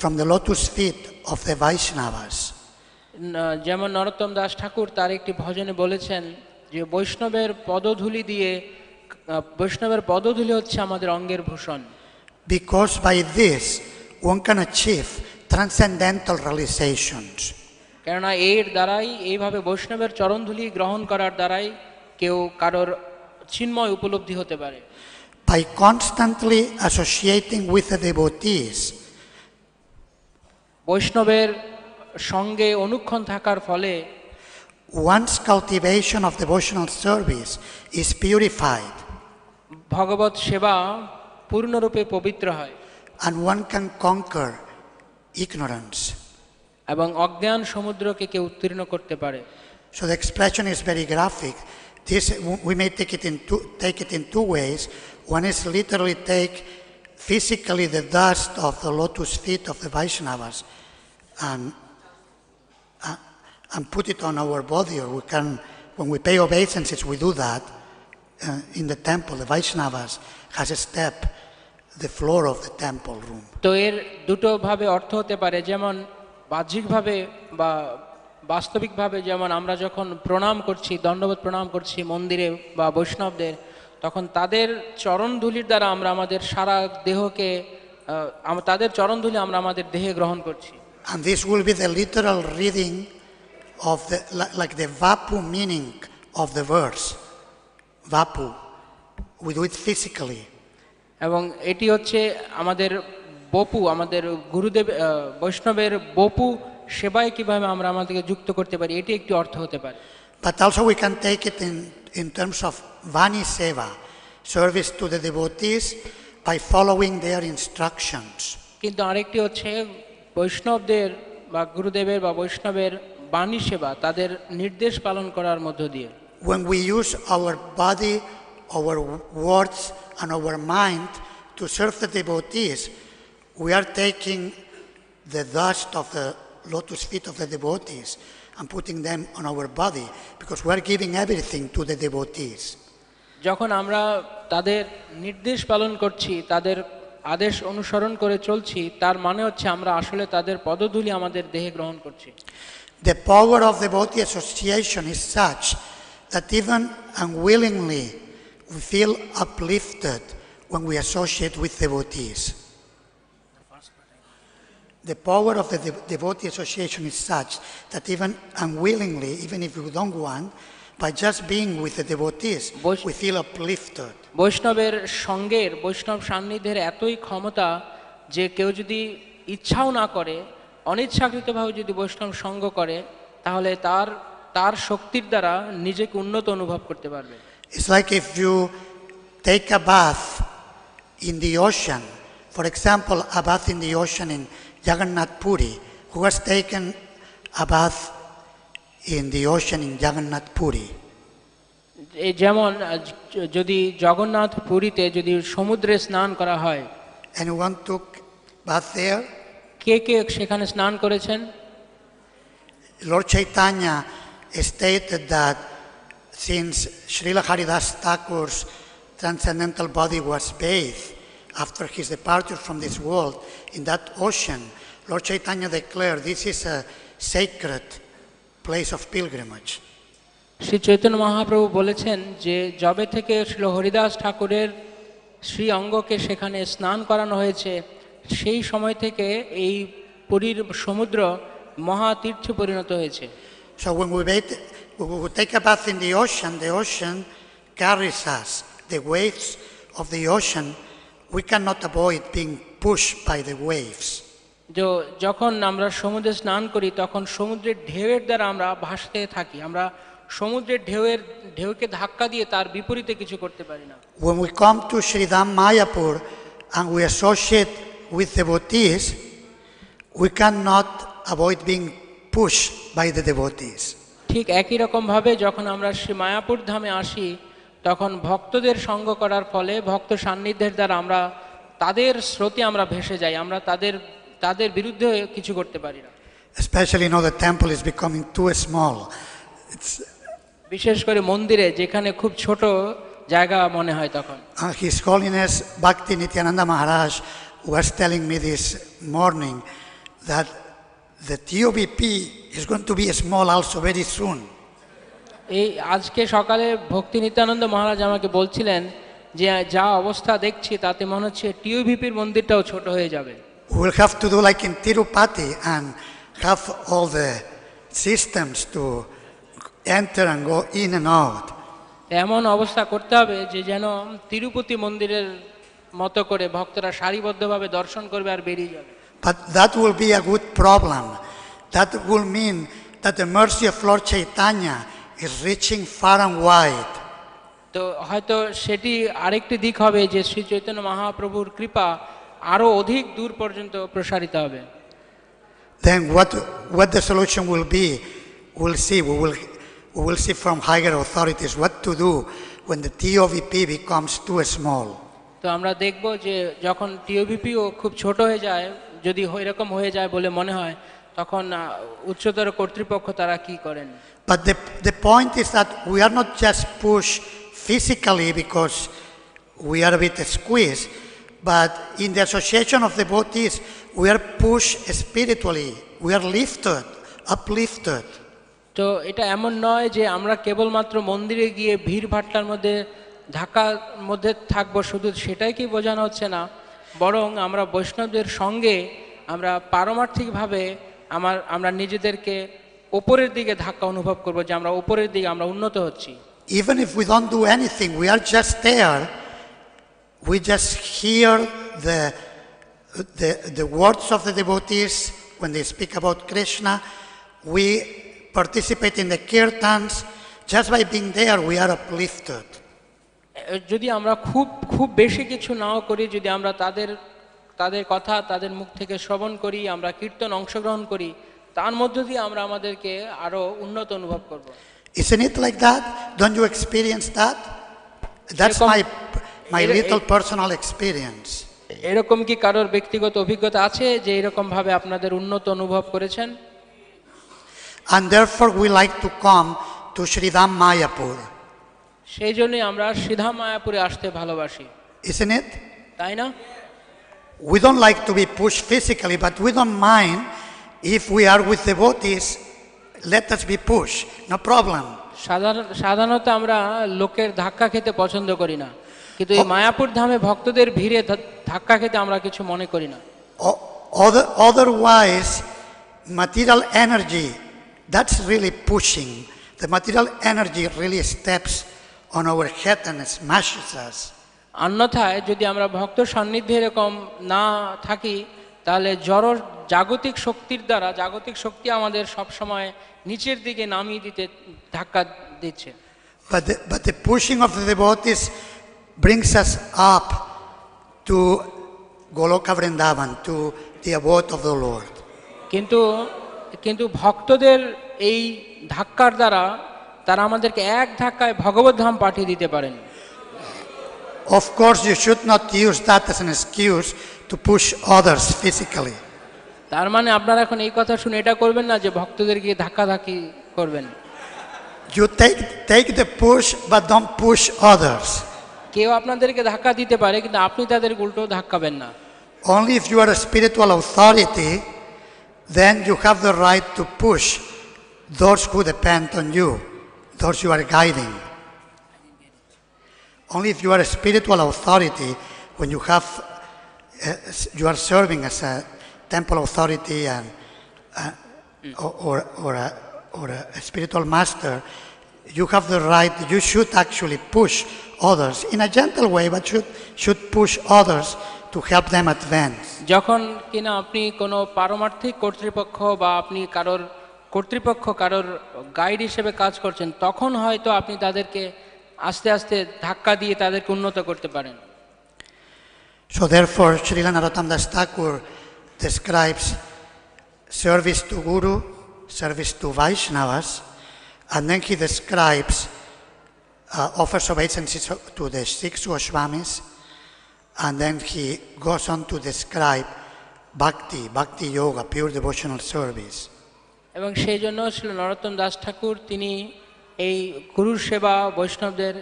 from the lotus feet of the Vaishnavas. যেমন নরোত্তম দাস ঠাকুর তার একটি ভজনে বলেছেন যে বৈষ্ণবের পদধূলি হচ্ছে আমাদের অঙ্গের ভূষণ। Because by this one can achieve transcendental realizations. কেননা এর দ্বারাই এইভাবে বৈষ্ণবের চরণধূলি গ্রহণ করার দ্বারাই কেউ কারোর চিন্ময় উপলব্ধি হতে পারে। By constantly associating with the devotees, বৈষ্ণবের সঙ্গে অনুক্ষণ থাকার ফলে one's cultivation of devotional service is purified. ভগবত সেবা পূর্ণরূপে পবিত্র হয়। And one can conquer ignorance. এবং অজ্ঞান সমুদ্রকে কেউ উত্তীর্ণ করতে পারে। So the expression is very graphic. This we may take it in two ways. One is literally take physically the dust of the lotus feet of the Vaishnavas and put it on our body, or we can, when we pay obeisances, we do that in the temple. The Vaishnavas has a step, the floor of the temple room. তো এর দুটো ভাবে অর্থ হতে পারে, যেমন বাহ্যিকভাবে বা বাস্তবিকভাবে, যেমন আমরা যখন প্রণাম করছি, দণ্ডবোধ প্রণাম করছি মন্দিরে বা বৈষ্ণবদের, তখন তাদের চরণধূলির দ্বারা আমরা আমাদের সারা দেহকে, তাদের চরণধূলি আমরা আমাদের দেহে গ্রহণ করছি। And this will be the literal reading of like the vapu meaning of the verse. Vapu. We do it physically. এবং এটি হচ্ছে আমাদের বপু, আমাদের গুরুদেব বৈষ্ণবের বপু সেবায় কিভাবে আমরা আমাদেরকে যুক্ত করতে পারি, এটি একটি অর্থ হতে পারে। But also we can take it in terms of vani seva, service to the devotees by following their instructions. কিন্তু আরেকটি হচ্ছে বৈষ্ণবদের বা গুরুদেবের বা বৈষ্ণবের বাণী সেবা, তাদের নির্দেশ পালন করার মধ্য দিয়ে। When we use our body, our words and our mind to serve the devotees, we are taking the dust of the lotus feet of the devotees and putting them on our body, because we are giving everything to the devotees. যখন আমরা তাদের নির্দেশ পালন করছি, তাদের আদেশ অনুসরণ করে চলছি, তার মানে হচ্ছে আমরা আসলে তাদের পদধূলি আমাদের দেহে গ্রহণ করছি। The power of devotee association is such that even unwillingly we feel uplifted when we associate with devotees. The power of the devotee association is such that even unwillingly, even if we don't want, by just being with the devotees, we feel uplifted. বৈষ্ণবের সঙ্গের, বৈষ্ণব সান্নিধ্যের এতই ক্ষমতা যে কেউ যদি ইচ্ছাও না করে, অনিচ্ছাকৃতভাবে যদি বৈষ্ণব সঙ্গ করে, তাহলে তার শক্তির দ্বারা নিজেকে উন্নত অনুভব করতে পারবে। It's like if you take a bath in the ocean, for example, a bath in the ocean in Jagannath Puri. Who has taken a bath in the ocean in Jagannath Puri? যেমন যদি জগন্নাথ পুরীতে যদি সমুদ্রে স্নান করা হয়, Anyone took bath there? কে কে সেখানে স্নান করেছেন? Lord Chaitanya stated that since Srila Haridas Thakur's transcendental body was bathed after his departure from this world in that ocean, Lord Chaitanya declared this is a sacred place of pilgrimage. Shri Chaitanya Mahaprabhu বলেছেন যে যবে থেকে শ্রী হরিদাস ঠাকুরের শ্রী অঙ্গকে সেখানে স্নান করানো হয়েছে, সেই সময় থেকে এই পুরীর সমুদ্র মহাতীর্থে পরিণত হয়েছে। So when we take a bath in the ocean carries us. The waves of the ocean, we cannot avoid being pushed by the waves. যখন আমরা সমুদ্রে স্নান করি তখন সমুদ্রের ঢেউয়ের দ্বারা আমরা ভাসতে থাকি, আমরা সমুদ্রের ঢেউকে ধাক্কা দিয়ে তার বিপরীতে কিছু করতে পারি না। When we come to Sridham Mayapur and we associate with devotees, we cannot avoid being pushed by the devotees. ঠিক একই রকম ভাবে যখন আমরা শ্রী মায়াপুর ধামে আসি, তখন ভক্তদের সঙ্গ করার ফলে, ভক্ত সান্নিধ্যের দ্বারা আমরা তাদের স্রোতে আমরা ভেসে যাই, আমরা তাদের বিরুদ্ধে কিছু করতে পারি না। Especially now the temple is becoming too small. বিশেষ করে মন্দিরে যেখানে খুব ছোট জায়গা মনে হয় তখন। His Holiness Bhakti Nityananda Maharaj was telling me this morning that the TOBP is going to be small also very soon. এই আজকে সকালে ভক্তি নিত্যানন্দ মহারাজ আমাকে বলছিলেন যে যা অবস্থা দেখছি তাতে মনে হচ্ছে টিওভিপির মন্দিরটাও ছোট হয়ে যাবে। We will have to do like in Tirupati and have all the systems to enter and go in and out. এমন অবস্থা করতে হবে যে যেন তিরুপতি মন্দিরের মতো করে ভক্তরা সারিবদ্ধভাবে দর্শন করবে আর বেরিয়ে যাবে। But that will be a good problem. That will mean that the mercy of Lord Chaitanya is reaching far and wide. তো হয়তো সেটি আরেকটি দিক হবে যে শ্রী চৈতন্য মহাপ্রভুর কৃপা আরো অধিক দূর পর্যন্ত প্রসারিত হবে। Then what the solution will be, we'll see. We will see from higher authorities what to do when the TOVP becomes too small. তো আমরা দেখব যে যখন টিওভিপিও খুব ছোট হয়ে যায়, যদি এরকম হয়ে যায় বলে মনে হয়, তখন উচ্চতর কর্তৃপক্ষ তারা কি করেন। But the point is that we are not just pushed physically because we are a bit squeezed, but in the association of devotees, we are pushed spiritually. We are lifted, uplifted. তো এটা এমন নয় যে আমরা কেবলমাত্র মন্দিরে গিয়ে ভিড় ভাট্টার মধ্যে ধাক্কার মধ্যে থাকবো, শুধু সেটাই কি বোঝানো হচ্ছে না, বরং আমরা বৈষ্ণবদের সঙ্গে আমরা পারমার্থিকভাবে আমরা নিজেদেরকে ওপরের দিকে ধাক্কা অনুভব করব, যে আমরা ওপরের দিকে আমরা উন্নত হচ্ছি। Even if we don't do anything, we are just there. We just hear the words of the devotees when they speak about Krishna. We participate in the kirtans. Just by being there, we are uplifted. যদি আমরা খুব বেশি কিছু নাও করি, যদি আমরা তাদের কথা তাদের মুখ থেকে শ্রবণ করি, আমরা কীর্তন অংশগ্রহণ করি, তার মধ্য দিয়ে আমরা আমাদেরকে আরো উন্নত অনুভব করব। Isn't it like that? Don't you experience that? That's my little personal experience. এরকম কি কারোর ব্যক্তিগত অভিজ্ঞতা আছে যে এরকম ভাবে আপনাদের উন্নত অনুভব করেছেন? And therefore we like to come to Sridham Mayapur. সেই জন্যই আমরা শ্রীধাম মায়াপুরে আসতে ভালোবাসি, Isn't it? তাই না? We don't like to be pushed physically, but we don't mind if we are with devotees, let us be pushed, no problem. সাধারণত আমরা লোকের ধাক্কা খেতে পছন্দ করি না, কিন্তু এই মায়াপুর ধামে ভক্তদের ভিড়ে ধাক্কা খেতে আমরা কিছু মনে করি না। Otherwise, material energy, that's really pushing. The material energy really steps on our head and smashes us. অন্যথায় যদি আমরা ভক্ত সান্নিধ্যে এরকম না থাকি, তাহলে জড় জাগতিক শক্তির দ্বারা জাগতিক শক্তি আমাদের সব সময় নিচের দিকে নামিয়ে দিতে ধাক্কা দিচ্ছে। But the pushing of the devotees brings us up to Goloka Vrindavan, to the abode of the Lord. কিন্তু ভক্তদের এই ধাক্কার দ্বারা তারা আমাদেরকে এক ধাক্কায় ভগবত ধাম পাঠিয়ে দিতে পারেন। Of course, you should not use that as an excuse to push others physically. তার মানে আপনারা এখন এই কথা শুনে এটা করবেন না যে ভক্তদেরকে ধাক্কাধাক্কি করবেন। You take the push, but don't push others. কেউ আপনাদেরকে ধাক্কা দিতে পারে, কিন্তু আপনি তাদের উল্টো ধাক্কাবেন না। Only if you are a spiritual authority, then you have the right to push those who depend on you, those you are guiding. Only if you are a spiritual authority, when you are serving as a temple authority and or a spiritual master, you have the right. You should actually push others in a gentle way, but should push others to help them advance. যখন কিনা আপনি কোনো পারমার্থিক কর্তৃপক্ষ বা আপনি কারোর guide হিসেবে কাজ করছেন, তখন হয়তো আপনি তাদেরকে আস্তে আস্তে ধাক্কা দিয়ে তাদেরকে উন্নত করতে পারেন। So therefore, Srila Narottama Thakur describes service to Guru, service to Vaishnavas, and then he describes offers obeisances to the 6 Goswamis, and then he goes on to describe bhakti yoga, pure devotional service. এবং সেই জন্য শ্রী নরোত্তম দাস ঠাকুর তিনি এই গুরুর সেবা, বৈষ্ণবদের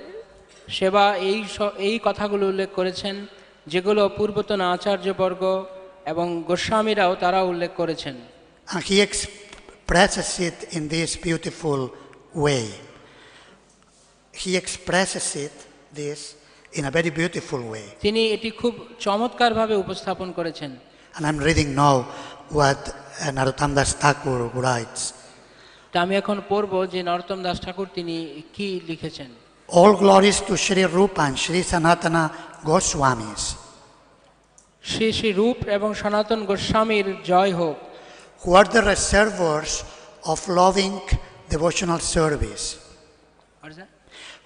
সেবা, এই কথাগুলো উল্লেখ করেছেন, যেগুলো পূর্বতন আচার্যবর্গ এবং গোস্বামীরাও তারা উল্লেখ করেছেন। And he expresses it in this beautiful way. He expresses this in a very beautiful way. তিনি এটি খুব চমৎকারভাবে উপস্থাপন করেছেন। And I'm reading now what Narottama Thakur writes. তা আমি এখন পড়ব যে নরোত্তম দাস ঠাকুর তিনি কি লিখেছেন। All glories to Sri Rupa and Sri Sanatana Goswamis. Shri Shri রূপ এবং সনাতন গোস্বামীর জয় হোক, who are the reservoirs of loving devotional service.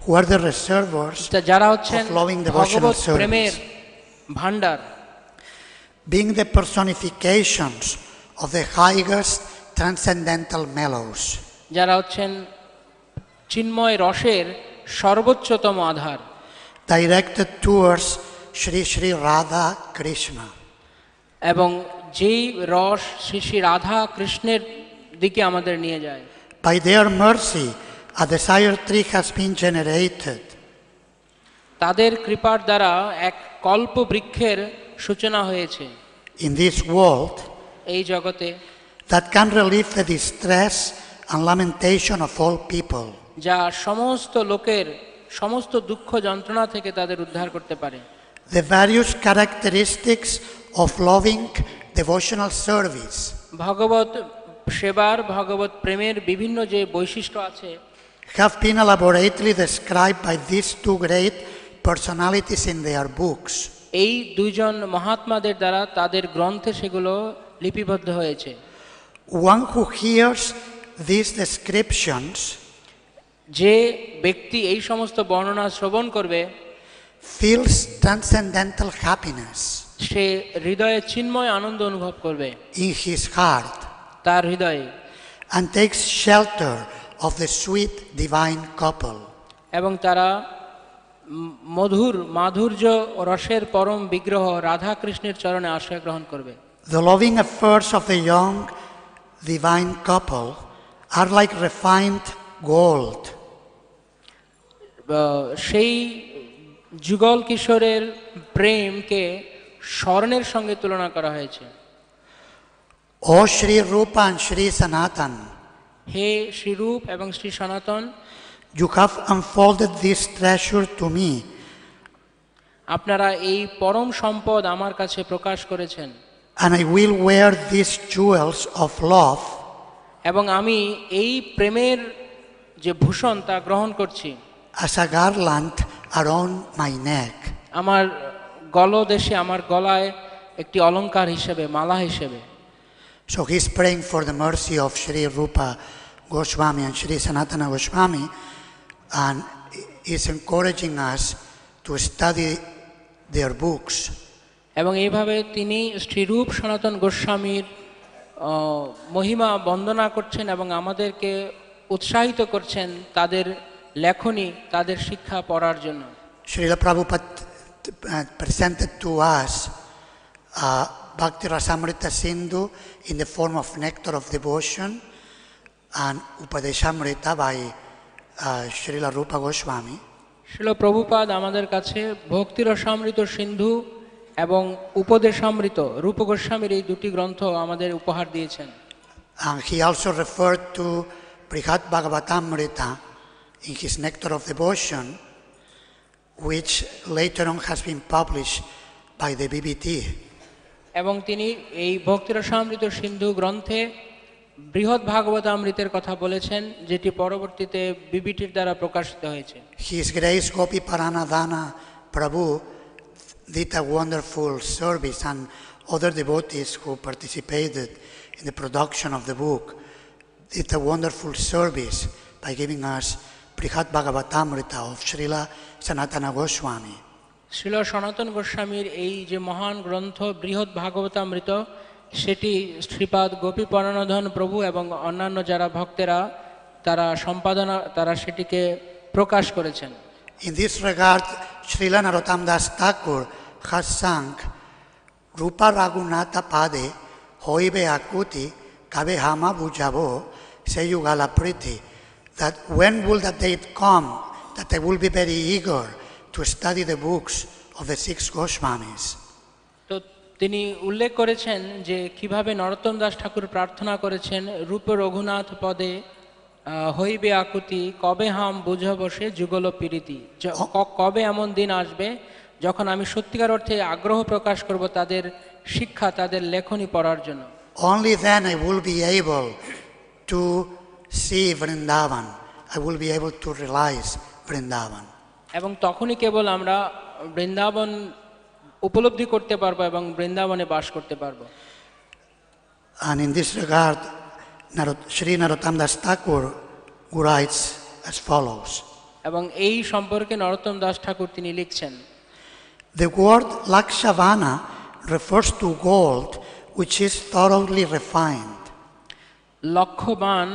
Who are the reservoirs যারা হচ্ছেন of loving devotional ভগবত প্রেমের service. Bhandar, Being the personifications of the highest transcendental mellows. যারা হচ্ছেন চিন্ময় রসের সর্বোচ্চতম আধার, Directed towards Shri Shri Radha Krishna. এবং যেই রস শ্রী শ্রী রাধা কৃষ্ণের দিকে আমাদের নিয়ে যায়। By their mercy, a desire tree has been generated. তাদের কৃপার দ্বারা এক কল্প বৃক্ষের সূচনা হয়েছে In this world, এই জগতে, that can relieve the distress and lamentation of all people. যা সমস্ত লোকের সমস্ত দুঃখ যন্ত্রণা থেকে তাদের উদ্ধার করতে পারে। The various characteristics of loving devotional service. ভগবত সেবার, ভগবত প্রেমের বিভিন্ন যে বৈশিষ্ট্য আছে have been elaborately described by these two great personalities in their books. এই দুইজন মহাত্মাদের দ্বারা তাদের গ্রন্থে সেগুলো লিপিবদ্ধ হয়েছে। One who hears these descriptions, যে ব্যক্তি এই সমস্ত বর্ণনা শ্রবণ করবে, feels transcendental happiness সে হৃদয়ে চিন্ময় আনন্দ অনুভব করবে in his heart, তার হৃদয়ে, and takes shelter of the sweet divine couple. এবং তারা মধুর মাধুর্য ও রসের পরম বিগ্রহ রাধা কৃষ্ণের চরণে আশ্রয় গ্রহণ করবে। The loving affairs of the young divine couple are like refined gold. সেই যুগল কিশোরের প্রেমকে স্বর্ণের সঙ্গে তুলনা করা হয়েছে। O Shri Rupa and Shri Sanatan, হে শ্রীরূপ এবং শ্রী সনাতন, you have unfolded this treasure to me, আপনারা এই পরম সম্পদ আমার কাছে প্রকাশ করেছেন, and I will wear these jewels of love এবং আমি এই প্রেমের যে ভূষণ তা গ্রহণ করছি as a garland around my neck. আমার গলদেশে, আমার গলায় একটি অলংকার হিসেবে, মালা হিসেবে। So he's praying for the mercy of Shri Rupa Goswami and Shri Sanatana Goswami, and is encouraging us to study their books. এবং এইভাবে তিনি শ্রীরূপ সনাতন গোস্বামীর মহিমা বন্দনা করছেন এবং আমাদেরকে উৎসাহিত করছেন তাদের লেখনী, তাদের শিক্ষা পড়ার জন্য। Srila Prabhupada presented to us Bhakti Rasamrita Sindhu in the form of nectar of devotion and Upadeshamrita by Srila Rupa Goswami. Srila Prabhupada আমাদের কাছে ভক্তি রসামৃত সিন্ধু এবং উপদেশামৃত রূপ গোস্বামীর এই দুটি গ্রন্থ আমাদের উপহার দিয়েছেন। And he also referred to Brihad Bhagavatamrita in his nectar of devotion, which later on has been published by the BBT. এবং তিনি এই ভক্তি রসামৃত সিন্ধু গ্রন্থে বৃহৎ ভাগবতামৃতের কথা বলেছেন, যেটি পরবর্তীতে বিবিটির দ্বারা প্রকাশিত হয়েছে। His Grace Gopi Paranadhana Prabhu did a wonderful service, and other devotees who participated in the production of the book did a wonderful service by giving us Brihad Bhagavatamrita of Srila Sanatana Goswami. Srila সনাতন গোস্বামীর এই যে মহান গ্রন্থ বৃহৎ ভাগবতামৃত, সেটি শ্রীপাদ গোপী পরানধন প্রভু এবং অন্যান্য যারা ভক্তেরা তারা সেটিকে প্রকাশ করেছেন। In this regard, Srila Narottama Thakur has sung Rupa Raghunatha Pade Hoibe Akuti Kabe Hama Bujabo Seyugala Priti, that when will the date come that I will be very eager to study the books of the six Goswamis. তো তিনি উল্লেখ করেছেন যে কিভাবে নরোত্তম দাস ঠাকুর প্রার্থনা করেছেন, রূপ রঘুনাথ পদে হইবে আকুতি কবে হাম বুঝ বসে যুগল প্রীতি, কবে এমন দিন আসবে যখন আমি সত্যিকার অর্থে আগ্রহ প্রকাশ করব তাদের শিক্ষা, তাদের লেখনী পড়ার জন্য। Only then I will be able to see Vrindavan. I will be able to realize Vrindavan. এবং তখনই কেবল আমরা বৃন্দাবন উপলব্ধি করতে পারবো এবং বৃন্দাবনে বাস করতে পারবো। And in this regard, Sri Narottama Das Thakur writes as follows. এবং এই সম্পর্কে নরোত্তম দাস ঠাকুর তিনি লিখছেন, The word Lakshavana refers to gold which is thoroughly refined. লক্ষ্যবান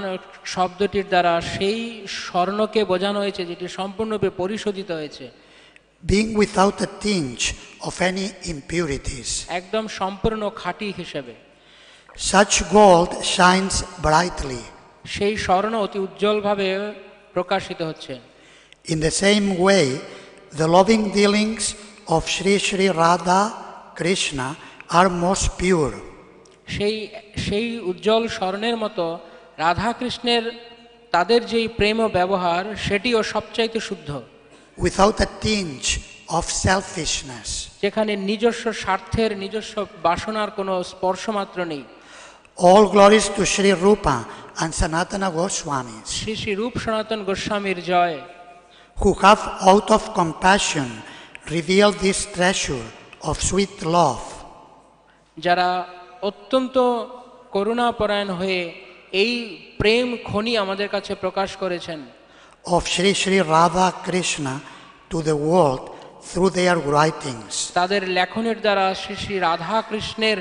শব্দটির দ্বারা সেই স্বর্ণকে বোঝানো হয়েছে যেটি সম্পূর্ণরূপে পরিশোধিত হয়েছে, being without a tinge of any impurities. একদম সম্পূর্ণ খাঁটি হিসেবে। Such gold shines brightly. সেই স্বর্ণ অতি উজ্জ্বলভাবে প্রকাশিত হচ্ছে। In the same way, the loving dealings of Sri Sri Radha Krishna are most pure. সেই উজ্জ্বল স্বর্ণের মতো রাধা কৃষ্ণের তাদের যেই প্রেম ও ব্যবহার সেটিও সবচাইতে শুদ্ধ, without a tinge of selfishness. যেখানে নিজস্ব স্বার্থের, নিজস্ব বাসনার কোনো স্পর্শ মাত্র নেই। All glories to Sri Rupa and Sanatana Goswamis, Shri Shri রূপ সনাতন গোস্বামীর জয়, who have out of compassion revealed this treasure of sweet love. যারা অত্যন্ত করুণাপরায়ণ হয়ে এই প্রেম খনি আমাদের কাছে প্রকাশ করেছেন, of Sri Sri Radha Krishna to the world through their writings. তাদের লেখনের দ্বারা শ্রী শ্রী রাধা কৃষ্ণের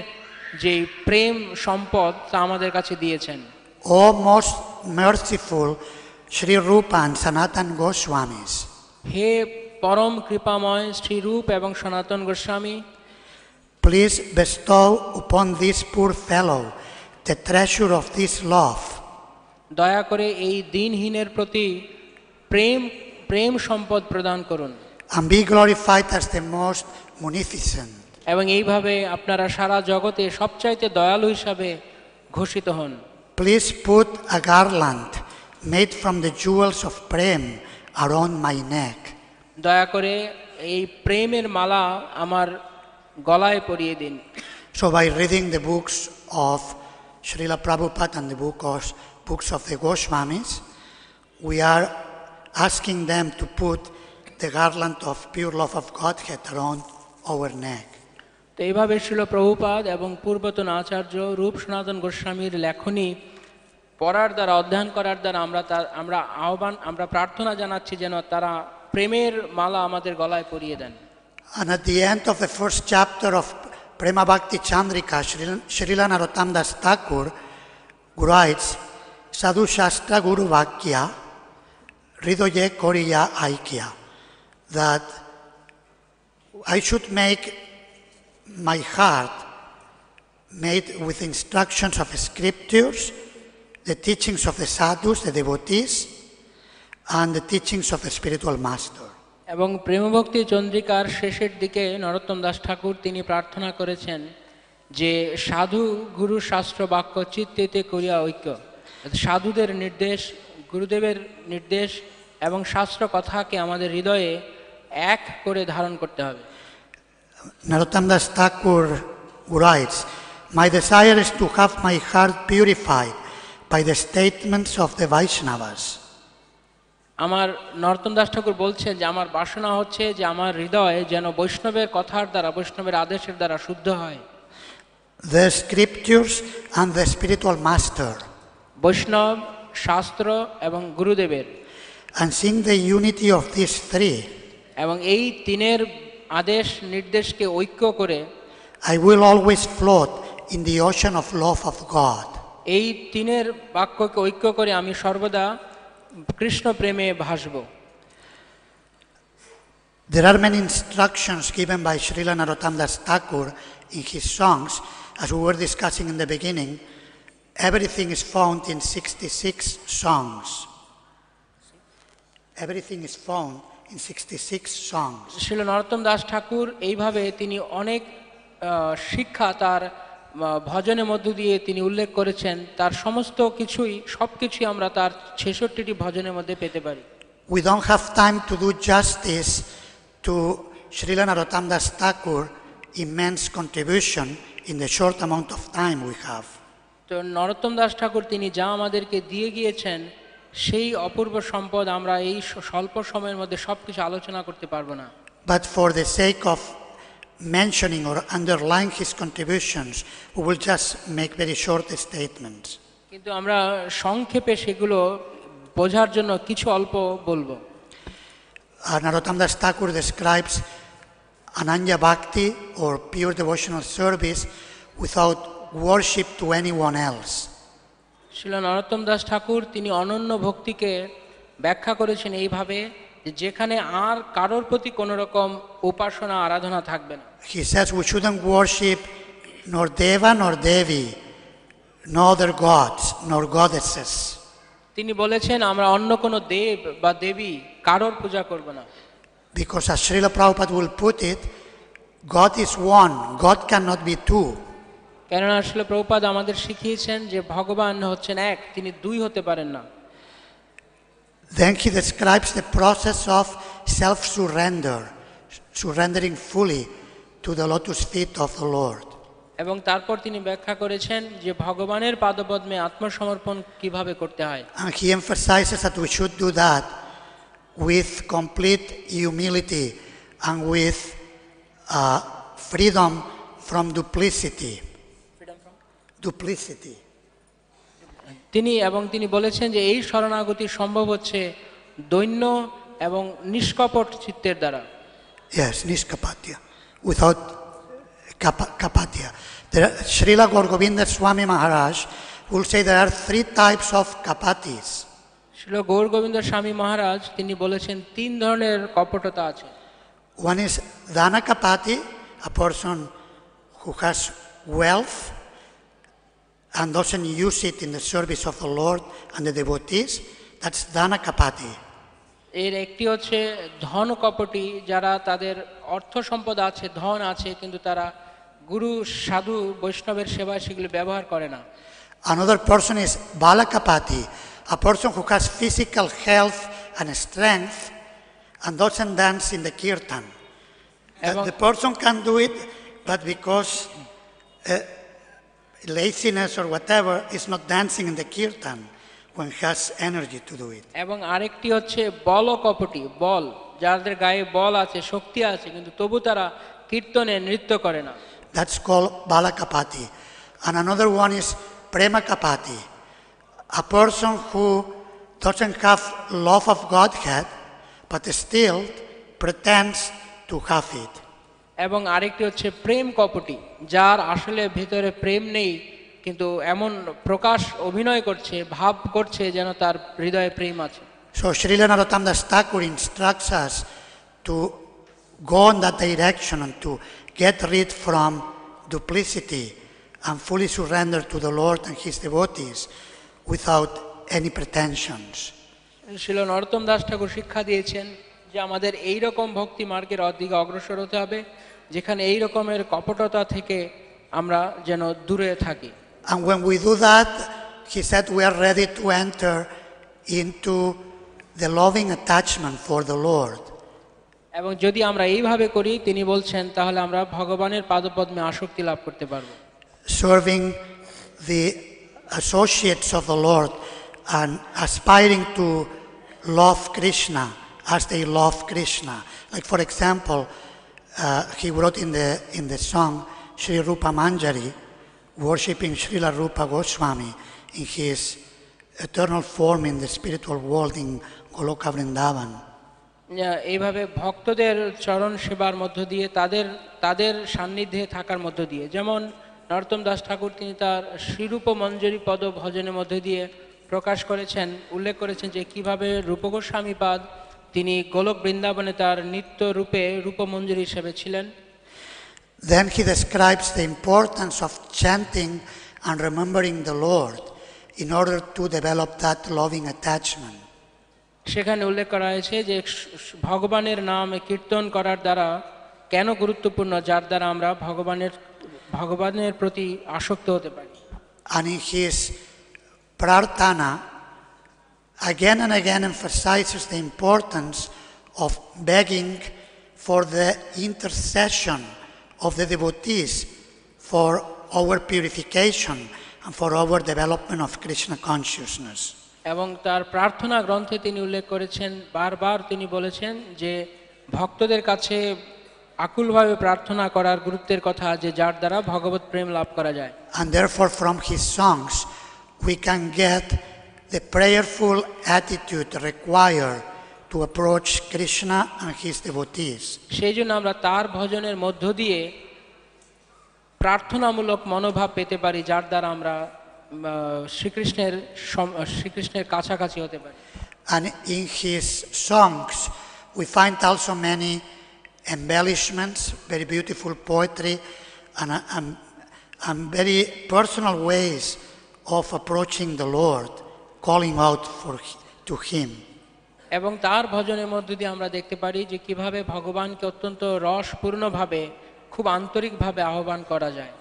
যে প্রেম সম্পদ তা আমাদের কাছে দিয়েছেন। O most merciful Sri Rupa and Sanatan Goswamis, হে পরম কৃপাময় শ্রী রূপ এবং সনাতন Goswami, please bestow upon this poor fellow the treasure of this love. দয়া করে এই দিনহীনের প্রতি প্রেম সম্পদ প্রদান করুন And be glorified as the most munificent. এবং এইভাবে আপনারা সারা জগতে সবচাইতে দয়ালু হিসাবে ঘোষিত হন। Please put a garland made from the jewels of Prem around my neck. দয়া করে এই প্রেমের মালা আমার গলায় পরিয়ে দিন। So by reading the books of Srila Prabhupada and the books of the Goswamis, we are asking them to put the garland of pure love of Godhead around our neck. তো এইভাবে শ্রীল প্রভুপাদ এবং পূর্বতন আচার্য রূপ সনাতন গোস্বামীর লেখনী পড়ার দ্বারা অধ্যয়ন করার দ্বারা আমরা প্রার্থনা জানাচ্ছি যেন তারা প্রেমের মালা আমাদের গলায় পরিয়ে দেন। And at the end of the first chapter of Prema Bhakti Chandrika, Srila Narottama Thakur writes, Sadhu Shastra Guru Vakya Hridoye Koriya Aikya, that I should make my heart made with instructions of the scriptures, the teachings of the sadhus, the devotees, and the teachings of the spiritual master. এবং প্রেমভক্তি চন্দ্রিকার শেষের দিকে নরোত্তম দাস ঠাকুর তিনি প্রার্থনা করেছেন যে সাধু গুরু শাস্ত্র বাক্য চিত্তেতে করিয়া ঐক্য, সাধুদের নির্দেশ, গুরুদেবের নির্দেশ এবং শাস্ত্র কথাকে আমাদের হৃদয়ে এক করে ধারণ করতে হবে। Narottama Thakur writes, my desire is to have my heart purified by the statements of the Vaishnavas. আমার নরোত্তম দাস ঠাকুর বলছেন যে আমার বাসনা হচ্ছে যে আমার হৃদয় যেন বৈষ্ণবের কথার দ্বারা, বৈষ্ণবের আদেশের দ্বারা শুদ্ধ হয়। The scriptures and the spiritual master. বৈষ্ণব, শাস্ত্র এবং গুরুদেবের। And seeing the unity of these three, এবং এই তিনের আদেশ নির্দেশকে ঐক্য করে I will always float in the ocean of love of God. এই তিনের বাক্যকে ঐক্য করে আমি সর্বদা কৃষ্ণ প্রেমে ভাসব। There are many instructions given by Srila Narottama Thakur in his songs. As we were discussing in the beginning, everything is found in 66 songs. Everything is found in 66 songs. Srila নরোত্তম দাস ঠাকুর এইভাবে তিনি অনেক শিক্ষা তার ভজনের মধ্য দিয়ে তিনি উল্লেখ করেছেন, তার সমস্ত সবকিছুই আমরা তার 66টি ভজনের মধ্যে পেতে পারি। We don't have time to do justice to Srila Narottama Thakur immense contribution in the short amount of time we have. তো নরোত্তম দাস ঠাকুর তিনি যা আমাদেরকে দিয়ে গিয়েছেন সেই অপূর্ব সম্পদ আমরা এই স্বল্প সময়ের মধ্যে সবকিছু আলোচনা করতে পারবো না। But for the sake of mentioning or underlying his contributions, we will just make very short statements. কিন্তু আমরা সংক্ষেপে সেগুলো বোঝার জন্য কিছু অল্প বলবো। Narottama Thakur describes Ananya Bhakti or pure devotional service without worship to anyone else. Srila নরোত্তম দাস ঠাকুর তিনি অনন্য ভক্তিকে ব্যাখ্যা করেছেন এইভাবে যে যেখানে আর কারোর প্রতি কোনো রকম উপাসনা আরাধনা থাকবে না। He says we shouldn't worship nor Deva nor Devi, no other gods nor goddesses. তিনি বলেছেন আমরা অন্য কোনো দেব বা দেবী কারোর পূজা করব না। Because as Srila Prabhupada will put it, God is one, God cannot be two. কেননা আসলে প্রভুপাদ আমাদের শিখিয়েছেন যে ভগবান হচ্ছেন এক, তিনি দুই হতে পারেন না। Then he describes the process of self-surrender, surrendering fully to the lotus feet of the Lord. এবং তারপর তিনি ব্যাখ্যা করেছেন যে ভগবানের পাদপদ্মে আত্মসমর্পণ কিভাবে করতে হয়। And he emphasizes that we should do that with complete humility and with freedom from duplicity. Duplicity. তিনি বলেছেন যে এই শরণাগতি সম্ভব হচ্ছে দৈন্য এবং নিষ্কপট চিত্তের দ্বারা। Yes, niskapatya, without kapatya. Srila Gaur Govinda Swami Maharaj will say there are three types of kapatis. Srila Gour Govinda স্বামী মহারাজ তিনি বলেছেন 3 ধরনের কপটতা আছে। One is dhanakapati, a person who has wealth and doesn't use it in the service of the Lord and the devotees. That's dhanakapati. এর একটি হচ্ছে ধন কপটি, যারা তাদের অর্থ সম্পদ আছে, ধন আছে, কিন্তু তারা গুরু সাধু বৈষ্ণবের সেবায় সেগুলো ব্যবহার করে না। Another person is balakapati, a person who has physical health and strength and doesn't dance in the kirtan. The person can do it, but because laziness or whatever is not dancing in the kirtan when he has energy to do it. এবং আরেকটি হচ্ছে বল কপটি, বল, যাদের গায়ে বল আছে, শক্তি আছে, কিন্তু তবু তারা কীর্তনে নৃত্য করে না। That's called balakapati. And another one is premakapati, a person who doesn't have love of Godhead, but still pretends to have it. এবং আরেকটি হচ্ছে প্রেম কপটি, যার আসলে ভিতরে প্রেম নেই, কিন্তু এমন প্রকাশ অভিনয় করছে, ভাব করছে যেন তার হৃদয়ে প্রেম আছে। So Srila Narottama Thakura instructs us to go in that direction and to get rid from duplicity and fully surrender to the Lord and His devotees without any pretensions. Srila নরোত্তম দাস ঠাকুর শিক্ষা দিয়েছেন যে আমাদের এই রকম ভক্তি মার্গের দিকে অগ্রসর হতে হবে, যেখানে এই রকমের কপটতা থেকে আমরা যেন দূরে থাকি। And when we do that, he said we are ready to enter into the loving attachment for the Lord. এবং যদি আমরা এইভাবে করি, তিনি বলছেন, তাহলে আমরা ভগবানের পাদপদ্মে আসক্তি লাভ করতে পারব। Serving the associates of the Lord and aspiring to love Krishna as they love Krishna. Like for example, he wrote in the song Sri Rupa Manjari, worshipping Srila Rupa Goswami in his eternal form in the spiritual world in Goloka Vrindavan. এইভাবে ভক্তদের চরণ সেবার মধ্য দিয়ে, তাদের সান্নিধ্যে থাকার মধ্য দিয়ে, যেমন নরোত্তম দাস ঠাকুর তিনি তার শ্রীরূপ মঞ্জরি পদ ভজনের মধ্য দিয়ে প্রকাশ করেছেন, উল্লেখ করেছেন যে কিভাবে রূপগোস্বামী পাদ তিনি গোলক বৃন্দাবনে তার নিত্য রূপে রূপমঞ্জরি হিসেবে ছিলেন। Then he describes the importance of chanting and remembering the Lord in order to develop that loving attachment. সেখানে উল্লেখ করা হয়েছে যে ভগবানের নাম কীর্তন করার দ্বারা কেন গুরুত্বপূর্ণ, যার দ্বারা আমরা ভগবানের প্রতি আসক্ত হতে পারি। And in his prarthana again and again emphasizes the importance of begging for the intercession of the devotees for our purification and for our development of Krishna consciousness. এবং তার প্রার্থনা গ্রন্থে তিনি উল্লেখ করেছেন, বারবার তিনি বলেছেন যে ভক্তদের কাছে আকুলভাবে প্রার্থনা করার গুরুত্বের কথা, যে যার দ্বারা ভগবত প্রেম লাভ করা যায়। And therefore from his songs we can get the prayerful attitude required to approach Krishna and his devotees. সেই জন্য আমরা তার ভজনের মধ্য দিয়ে প্রার্থনামূলক মনোভাব পেতে পারি, যার দ্বারা আমরা শ্রীকৃষ্ণের কাছাকাছি হতে পারি। And in his songs we find also many embellishments, very beautiful poetry and very personal ways of approaching the Lord, calling out to him. এবং তার ভজনের মধ্য দিয়ে আমরা দেখতে পারি যে কিভাবে ভগবানকে অত্যন্ত রসপূর্ণভাবে, খুব আন্তরিকভাবে আহ্বান করা যায়।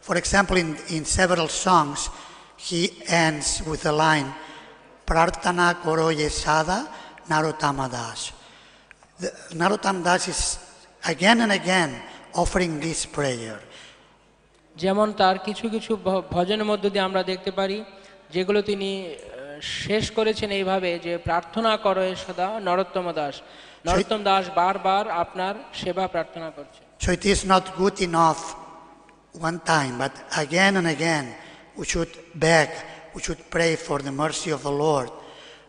For example, in several songs he ends with the line Prarthana koro ye sada Narottama Das. Narottama Das is again and again offering this prayer. যেমন তার কিছু কিছু ভজনের মধ্য দিয়ে আমরা দেখতে পারি যেগুলো তিনি শেষ করেছেন এইভাবে, যে প্রার্থনা করো সদা নরোত্তম দাস। নরোত্তম দাস বারবার আপনার সেবা প্রার্থনা করছে। So it is not good enough one time, but again and again we should beg, we should pray for the mercy of the Lord.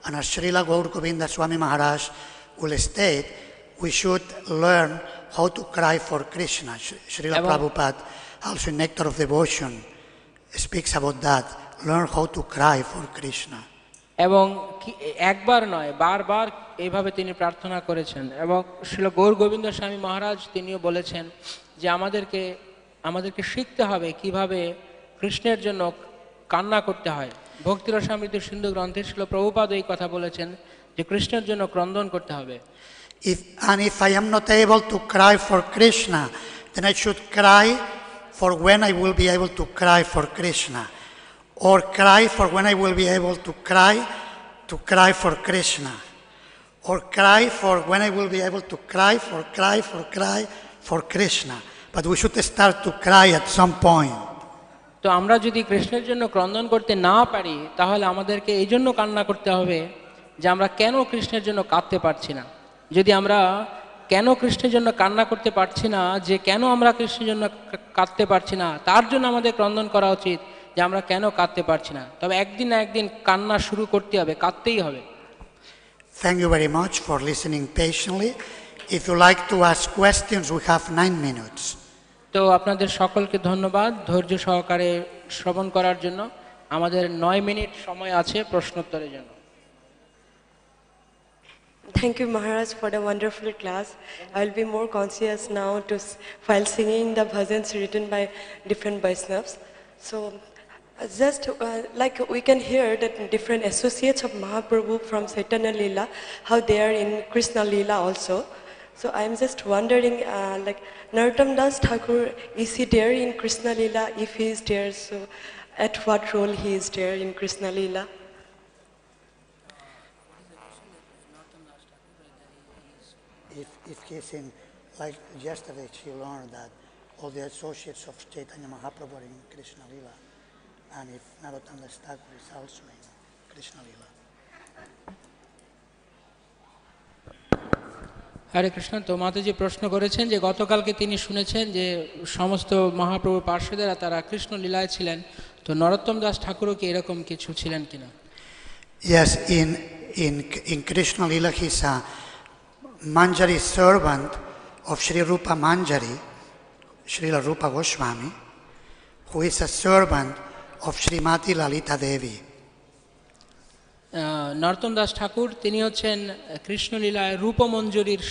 And as Srila Gaur Govinda Swami Maharaj will state, we should learn how to cry for Krishna. Srila Prabhupada, also in Nectar of Devotion, speaks about that. Learn how to cry for Krishna. এবং একবার নয় বারবার এইভাবে তিনি প্রার্থনা করেছেন। এবং শ্রীল গৌর গোবিন্দ স্বামী মহারাজ তিনিও বলেছেন যে আমাদেরকে শিখতে হবে কিভাবে কৃষ্ণের জন্য কান্না করতে হয়। ভক্তিরস সমৃদ্ধ সিন্ধু গ্রন্থে শ্রীল প্রভুপাদ এই কথা বলেছেন যে কৃষ্ণের জন্য ক্রন্দন করতে হবে। If I am not able to cry for Krishna, then I should cry for when I will be able to cry for Krishna, or cry for when I will be able to cry for Krishna, or cry for when I will be able to cry for Krishna. But we should start to cry at some point. তো আমরা যদি কৃষ্ণের জন্য ক্রন্দন করতে না পারি তাহলে আমাদেরকে এই জন্য কান্না করতে হবে যে আমরা কেন কৃষ্ণের জন্য কাঁদতে পারছি না। যদি আমরা কেন কৃষ্ণের জন্য কান্না করতে পারছি না, যে কেন আমরা কৃষ্ণের জন্য কাঁদতে পারছি না, তার জন্য আমাদের ক্রন্দন করা উচিত যে আমরা কেন কাঁদতে পারছি না। তবে একদিন না একদিন কান্না শুরু করতে হবে, কাঁদতেই হবে। Thank you very much for listening patiently. If you like to ask questions, we have 9 minutes. তো আপনাদের সকলকে ধন্যবাদ ধৈর্য সহকারে শ্রবণ করার জন্য। আমাদের 9 মিনিট সময় আছে প্রশ্নোত্তরের জন্য। Thank you, Maharaj, for the wonderful class. I will be more conscious now while singing the bhajans written by different Vaishnavas. So, just like we can hear that different associates of Mahaprabhu from Chaitanya Leela, how they are in Krishna Leela also. So I am just wondering, like Narottama Thakur, is he there in Krishna Leela? If he is there, so at what role he is there in Krishna Leela? If he's in, like yesterday she learned that all the associates of Chaitanya Mahaprabhu are in Krishna Lila, and if Narottama Thakur is also in Krishna Lila. হরে কৃষ্ণ। তো মাতাজি প্রশ্ন করেছেন যে গতকালকে তিনি শুনেছেন যে সমস্ত মহাপ্রভু পার্শ্বদেরা তারা কৃষ্ণ লীলায় ছিলেন, তো নরোত্তম দাস ঠাকুরও কি এরকম কিছু ছিলেন কিনা? Yes, in Krishna Lila he's a Manjari servant of Sri Rupa Manjari, Srila Rupa Goswami, who is a servant of Srimati Lalita Devi. নরোত্তম দাস ঠাকুর তিনি হচ্ছেন কৃষ্ণলীলায় রূপমঞ্জরীর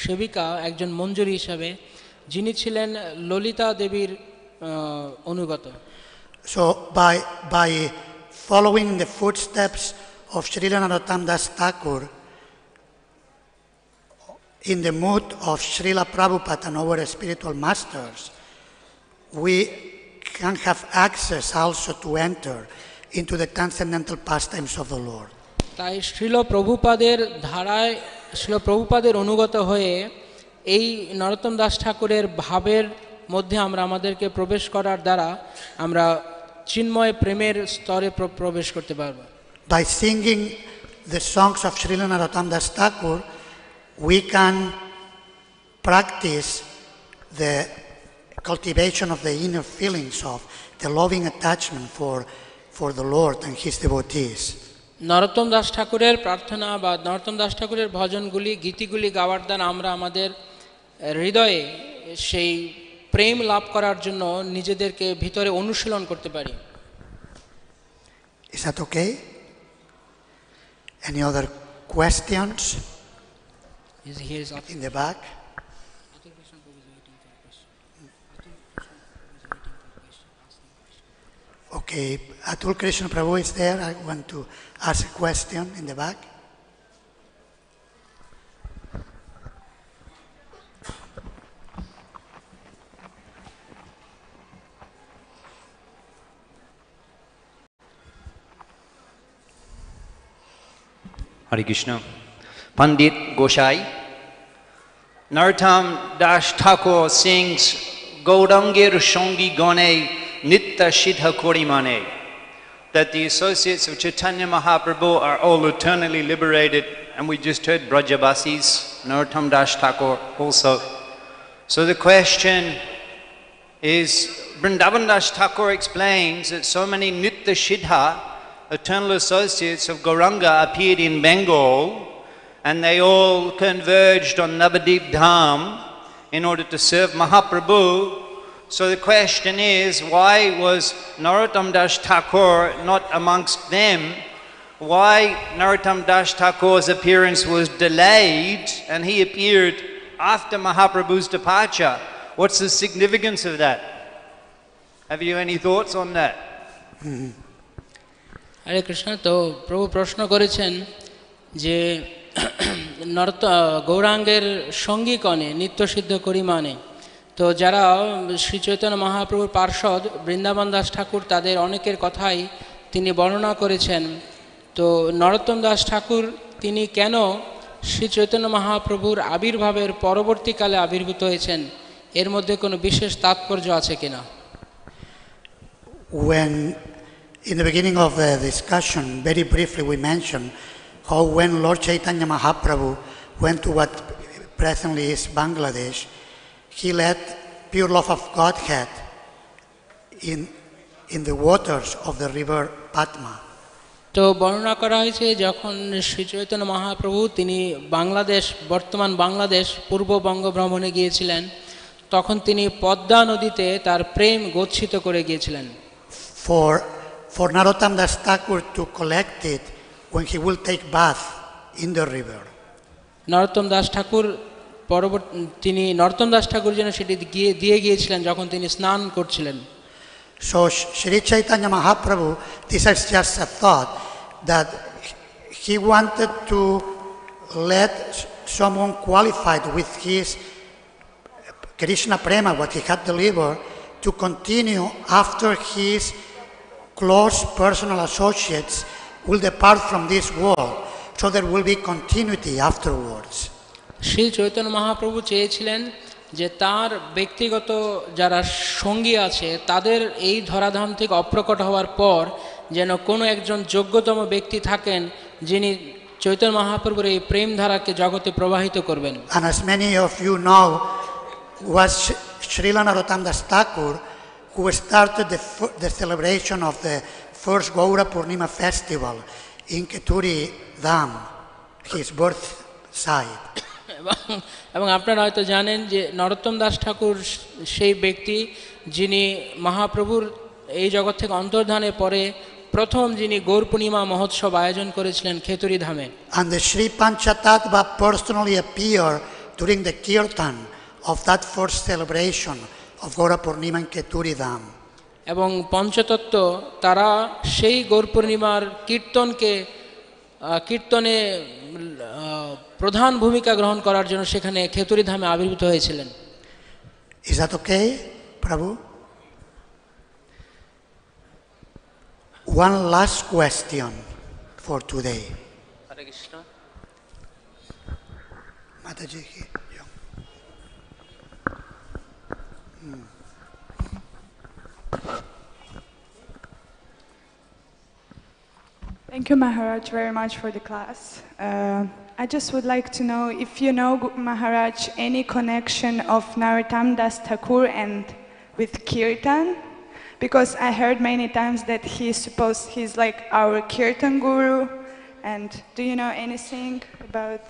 সেবিকা, একজন মঞ্জরী হিসাবে, যিনি ছিলেন ললিতা দেবীর অনুগত। So by following the footsteps of Srila Narottama Das Thakur in the mood of Srila Prabhupada and our spiritual masters, we can have access also to enter into the transcendental pastimes of the Lord. তাই শ্রীল প্রভুপাদের ধারায়, শ্রীল প্রভুপাদের অনুগত হয়ে এই নরোত্তম দাস ঠাকুরের ভাবের মধ্যে আমরা আমাদেরকে প্রবেশ করার দ্বারা আমরা চিন্ময় প্রেমের স্তরে প্রবেশ করতে পারব। By singing the songs of Srila Narottama Das Thakur, we can practice the cultivation of the inner feelings of the loving attachment for the Lord and His devotees. নরোত্তম দাস ঠাকুরের প্রার্থনা বা নরোত্তম দাস ঠাকুরের ভজনগুলি, গীতিগুলি গাওয়ার দ্বারা আমরা আমাদের হৃদয়ে সেই প্রেম লাভ করার জন্য নিজেদেরকে ভিতরে অনুশীলন করতে পারি। Is that okay? Any other questions? In the back? Okay, Atul Krishna Prabhu is there. I want to ask a question in the back. Hare Krishna. Pandit Goshai, Narottama Das Thakur sings Gaurangir Shongi Gane Nitta Shidha Korimane, that the associates of Chaitanya Mahaprabhu are all eternally liberated, and we just heard Brajavasis, Narottama Das Thakur also. So the question is, Vrindavan Das Thakur explains that so many Nitta Shidha, eternal associates of Gauranga, appeared in Bengal, and they all converged on Navadip Dham in order to serve Mahaprabhu. So the question is, why was Narottama Das Thakur not amongst them why Narottama Das Thakur's appearance was delayed and he appeared after Mahaprabhu's departure. What's the significance of that? Have you any thoughts on that? হরে কৃষ্ণ। তো প্রভু প্রশ্ন করেছেন যে গৌরাঙ্গের সঙ্গীকণে নিত্যসিদ্ধ করি মানে, তো যারা শ্রী চৈতন্য মহাপ্রভুর পার্ষদ বৃন্দাবন দাস ঠাকুর তাদের অনেকের কথাই তিনি বর্ণনা করেছেন। তো নরোত্তম দাস ঠাকুর তিনি কেন শ্রী চৈতন্য মহাপ্রভুর আবির্ভাবের পরবর্তীকালে আবির্ভূত হয়েছেন, এর মধ্যে কোনো বিশেষ তাৎপর্য আছে কিনা? When in the beginning of the discussion, very briefly we mentioned how when Lord Chaitanya Mahaprabhu went to what presently is Bangladesh, he led pure love of Godhead in the waters of the river Padma. তো বর্ণনা করা হয়েছে যখন শ্রী চৈতন্য মহাপ্রভু তিনি বাংলাদেশ, বর্তমান বাংলাদেশ পূর্ববঙ্গ ভ্রমণে গিয়েছিলেন, তখন তিনি পদ্মা নদীতে তার প্রেম গচ্ছিত করে গিয়েছিলেন। For Narottama Das Thakur to collect it when he will take bath in the river. নরোত্তম দাস ঠাকুর তিনি নরোত্তম দাস ঠাকুর যেন সেটি দিয়ে গিয়েছিলেন যখন তিনি স্নান করছিলেন। So Sri Chaitanya Mahaprabhu, this is just a thought that he wanted to let someone qualified with his Krishna Prema, what he had delivered, to continue after his close personal associates will depart from this world, so there will be continuity afterwards. Shri Chaitanya Mahaprabhu চেয়েছিলেন যে তার ব্যক্তিগত যারা সঙ্গী আছে তাদের এই ধরাধাম থেকে অপ্রকট হওয়ার পর যেন কোনো একজন যোগ্যতম ব্যক্তি থাকেন যিনি চৈতন্য মহাপ্রভুর এই প্রেম ধারাকে জগতে প্রবাহিত করবেন। And as many of you know, was Srila Narottama Das Thakur who started the celebration of the first Gaura Purnima festival in Keturi Dham, his birth site. এবং আপনারা হয়তো জানেন যে নরোত্তম দাস ঠাকুর সেই ব্যক্তি যিনি মহাপ্রভুর এই জগৎ থেকে অন্তর্ধানের পরে প্রথম যিনি গৌর পূর্ণিমা মহোৎসব আয়োজন করেছিলেন খেতুরি ধামে। And the Sri Panchatattva personally appeared during the kirtan of that first celebration of Gaura Purnima in Keturi Dham. এবং পঞ্চতত্ত্ব তারা সেই গৌর পূর্ণিমার কীর্তনে প্রধান ভূমিকা গ্রহণ করার জন্য সেখানে খেতুরি ধামে আবির্ভূত হয়েছিলেন। Is that okay, Prabhu? One last question for today. Hare Krishna. Mataji. Thank you, Maharaj, very much for the class. I just would like to know if you know, Maharaj, any connection of Narottama Das Thakur and with Kirtan, because I heard many times that he's like our Kirtan guru, and do you know anything about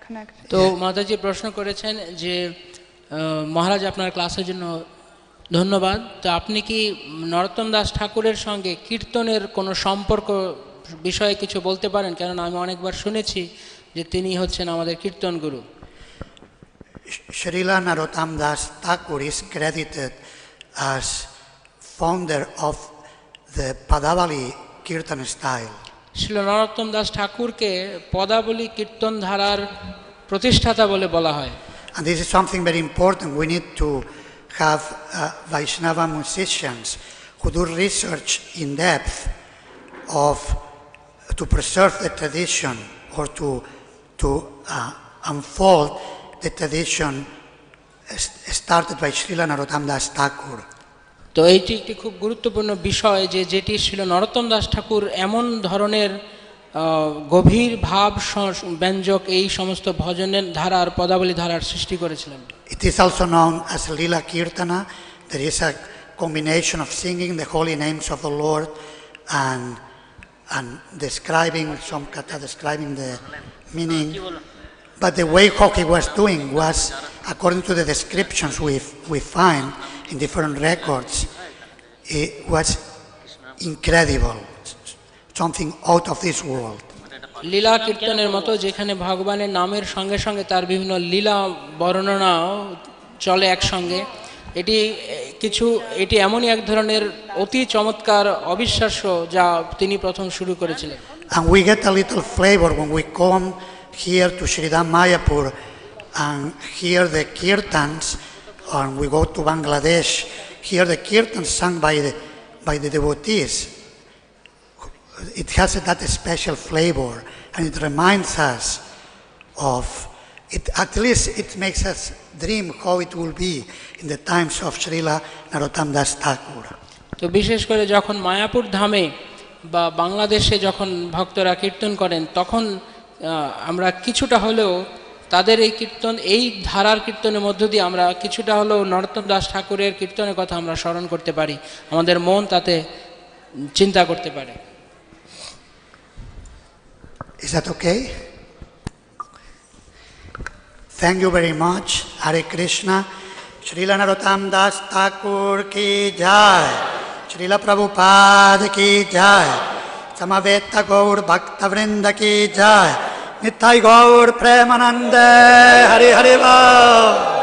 connect? তো মাতাজি প্রশ্ন করেছেন যে মহারাজ আপনার ক্লাসের জন্য ধন্যবাদ। তো আপনি কি নরোত্তম দাস ঠাকুরের সঙ্গে কীর্তনের কোনো সম্পর্ক বিষয়ে কিছু বলতে পারেন? কেননা আমি অনেকবার শুনেছি যে তিনি হচ্ছেন আমাদের কীর্তন গুরু। Srila Narottama Das Thakur is credited as founder of the Padavali Kirtan style. Srila নরোত্তম দাস ঠাকুরকে পদাবলী কীর্তন ধারার প্রতিষ্ঠাতা বলে বলা হয়। And this is something very important. We need to have Vaishnava musicians who do research in depth to preserve the tradition or to unfold the tradition started by Srila Narottama Das Thakur. তো এইটি একটি খুব গুরুত্বপূর্ণ বিষয় যে যেটি শ্রীল নরোত্তম দাস ঠাকুর এমন ধরনের গভীর ভাব ব্যঞ্জক এই সমস্ত ভজনের ধারার পদাবলী ধারার সৃষ্টি করেছিলেন। It is also known as Lila Kirtana. There is a combination of singing the holy names of the Lord and describing some kata, describing the meaning. But the way how he was doing was, according to the descriptions we find in different records, it was incredible. something out of this world. লীলা কীর্তনের মতো যেখানে ভগবানের নামের সঙ্গে সঙ্গে তার বিভিন্ন লীলা বর্ণনাও চলে একসঙ্গে, এটি এমনই এক ধরনের অতি চমৎকার অবিশ্বাস্য যা তিনি প্রথম শুরু করেছিলেন। And we get a little flavor when we come here to Sridham Mayapur and hear the kirtans, or we go to Bangladesh, hear the kirtans sung by the devotees. It has that special flavor, and it reminds us of it. At least it makes us dream how it will be in the times of Srila Narottama Thakura. তো বিশেষ করে যখন মায়াপুর ধামে বা বাংলাদেশে যখন ভক্তরা কীর্তন করেন, তখন আমরা কিছুটা হলেও তাদের এই ধারার কীর্তনের মধ্য দিয়ে আমরা কিছুটা হলেও নরোত্তম দাস ঠাকুরের কীর্তনের কথা আমরা স্মরণ করতে পারি, আমাদের মন তাতে চিন্তা করতে পারে। Is that okay? Thank you very much. Hare Krishna. Srila Narottama Das Thakur ki jai. Srila Prabhupada ki jai. Samaveta Gaur Bhakta Vrinda ki jai. Nittai Gaur Premanande. Hare Hare Bol.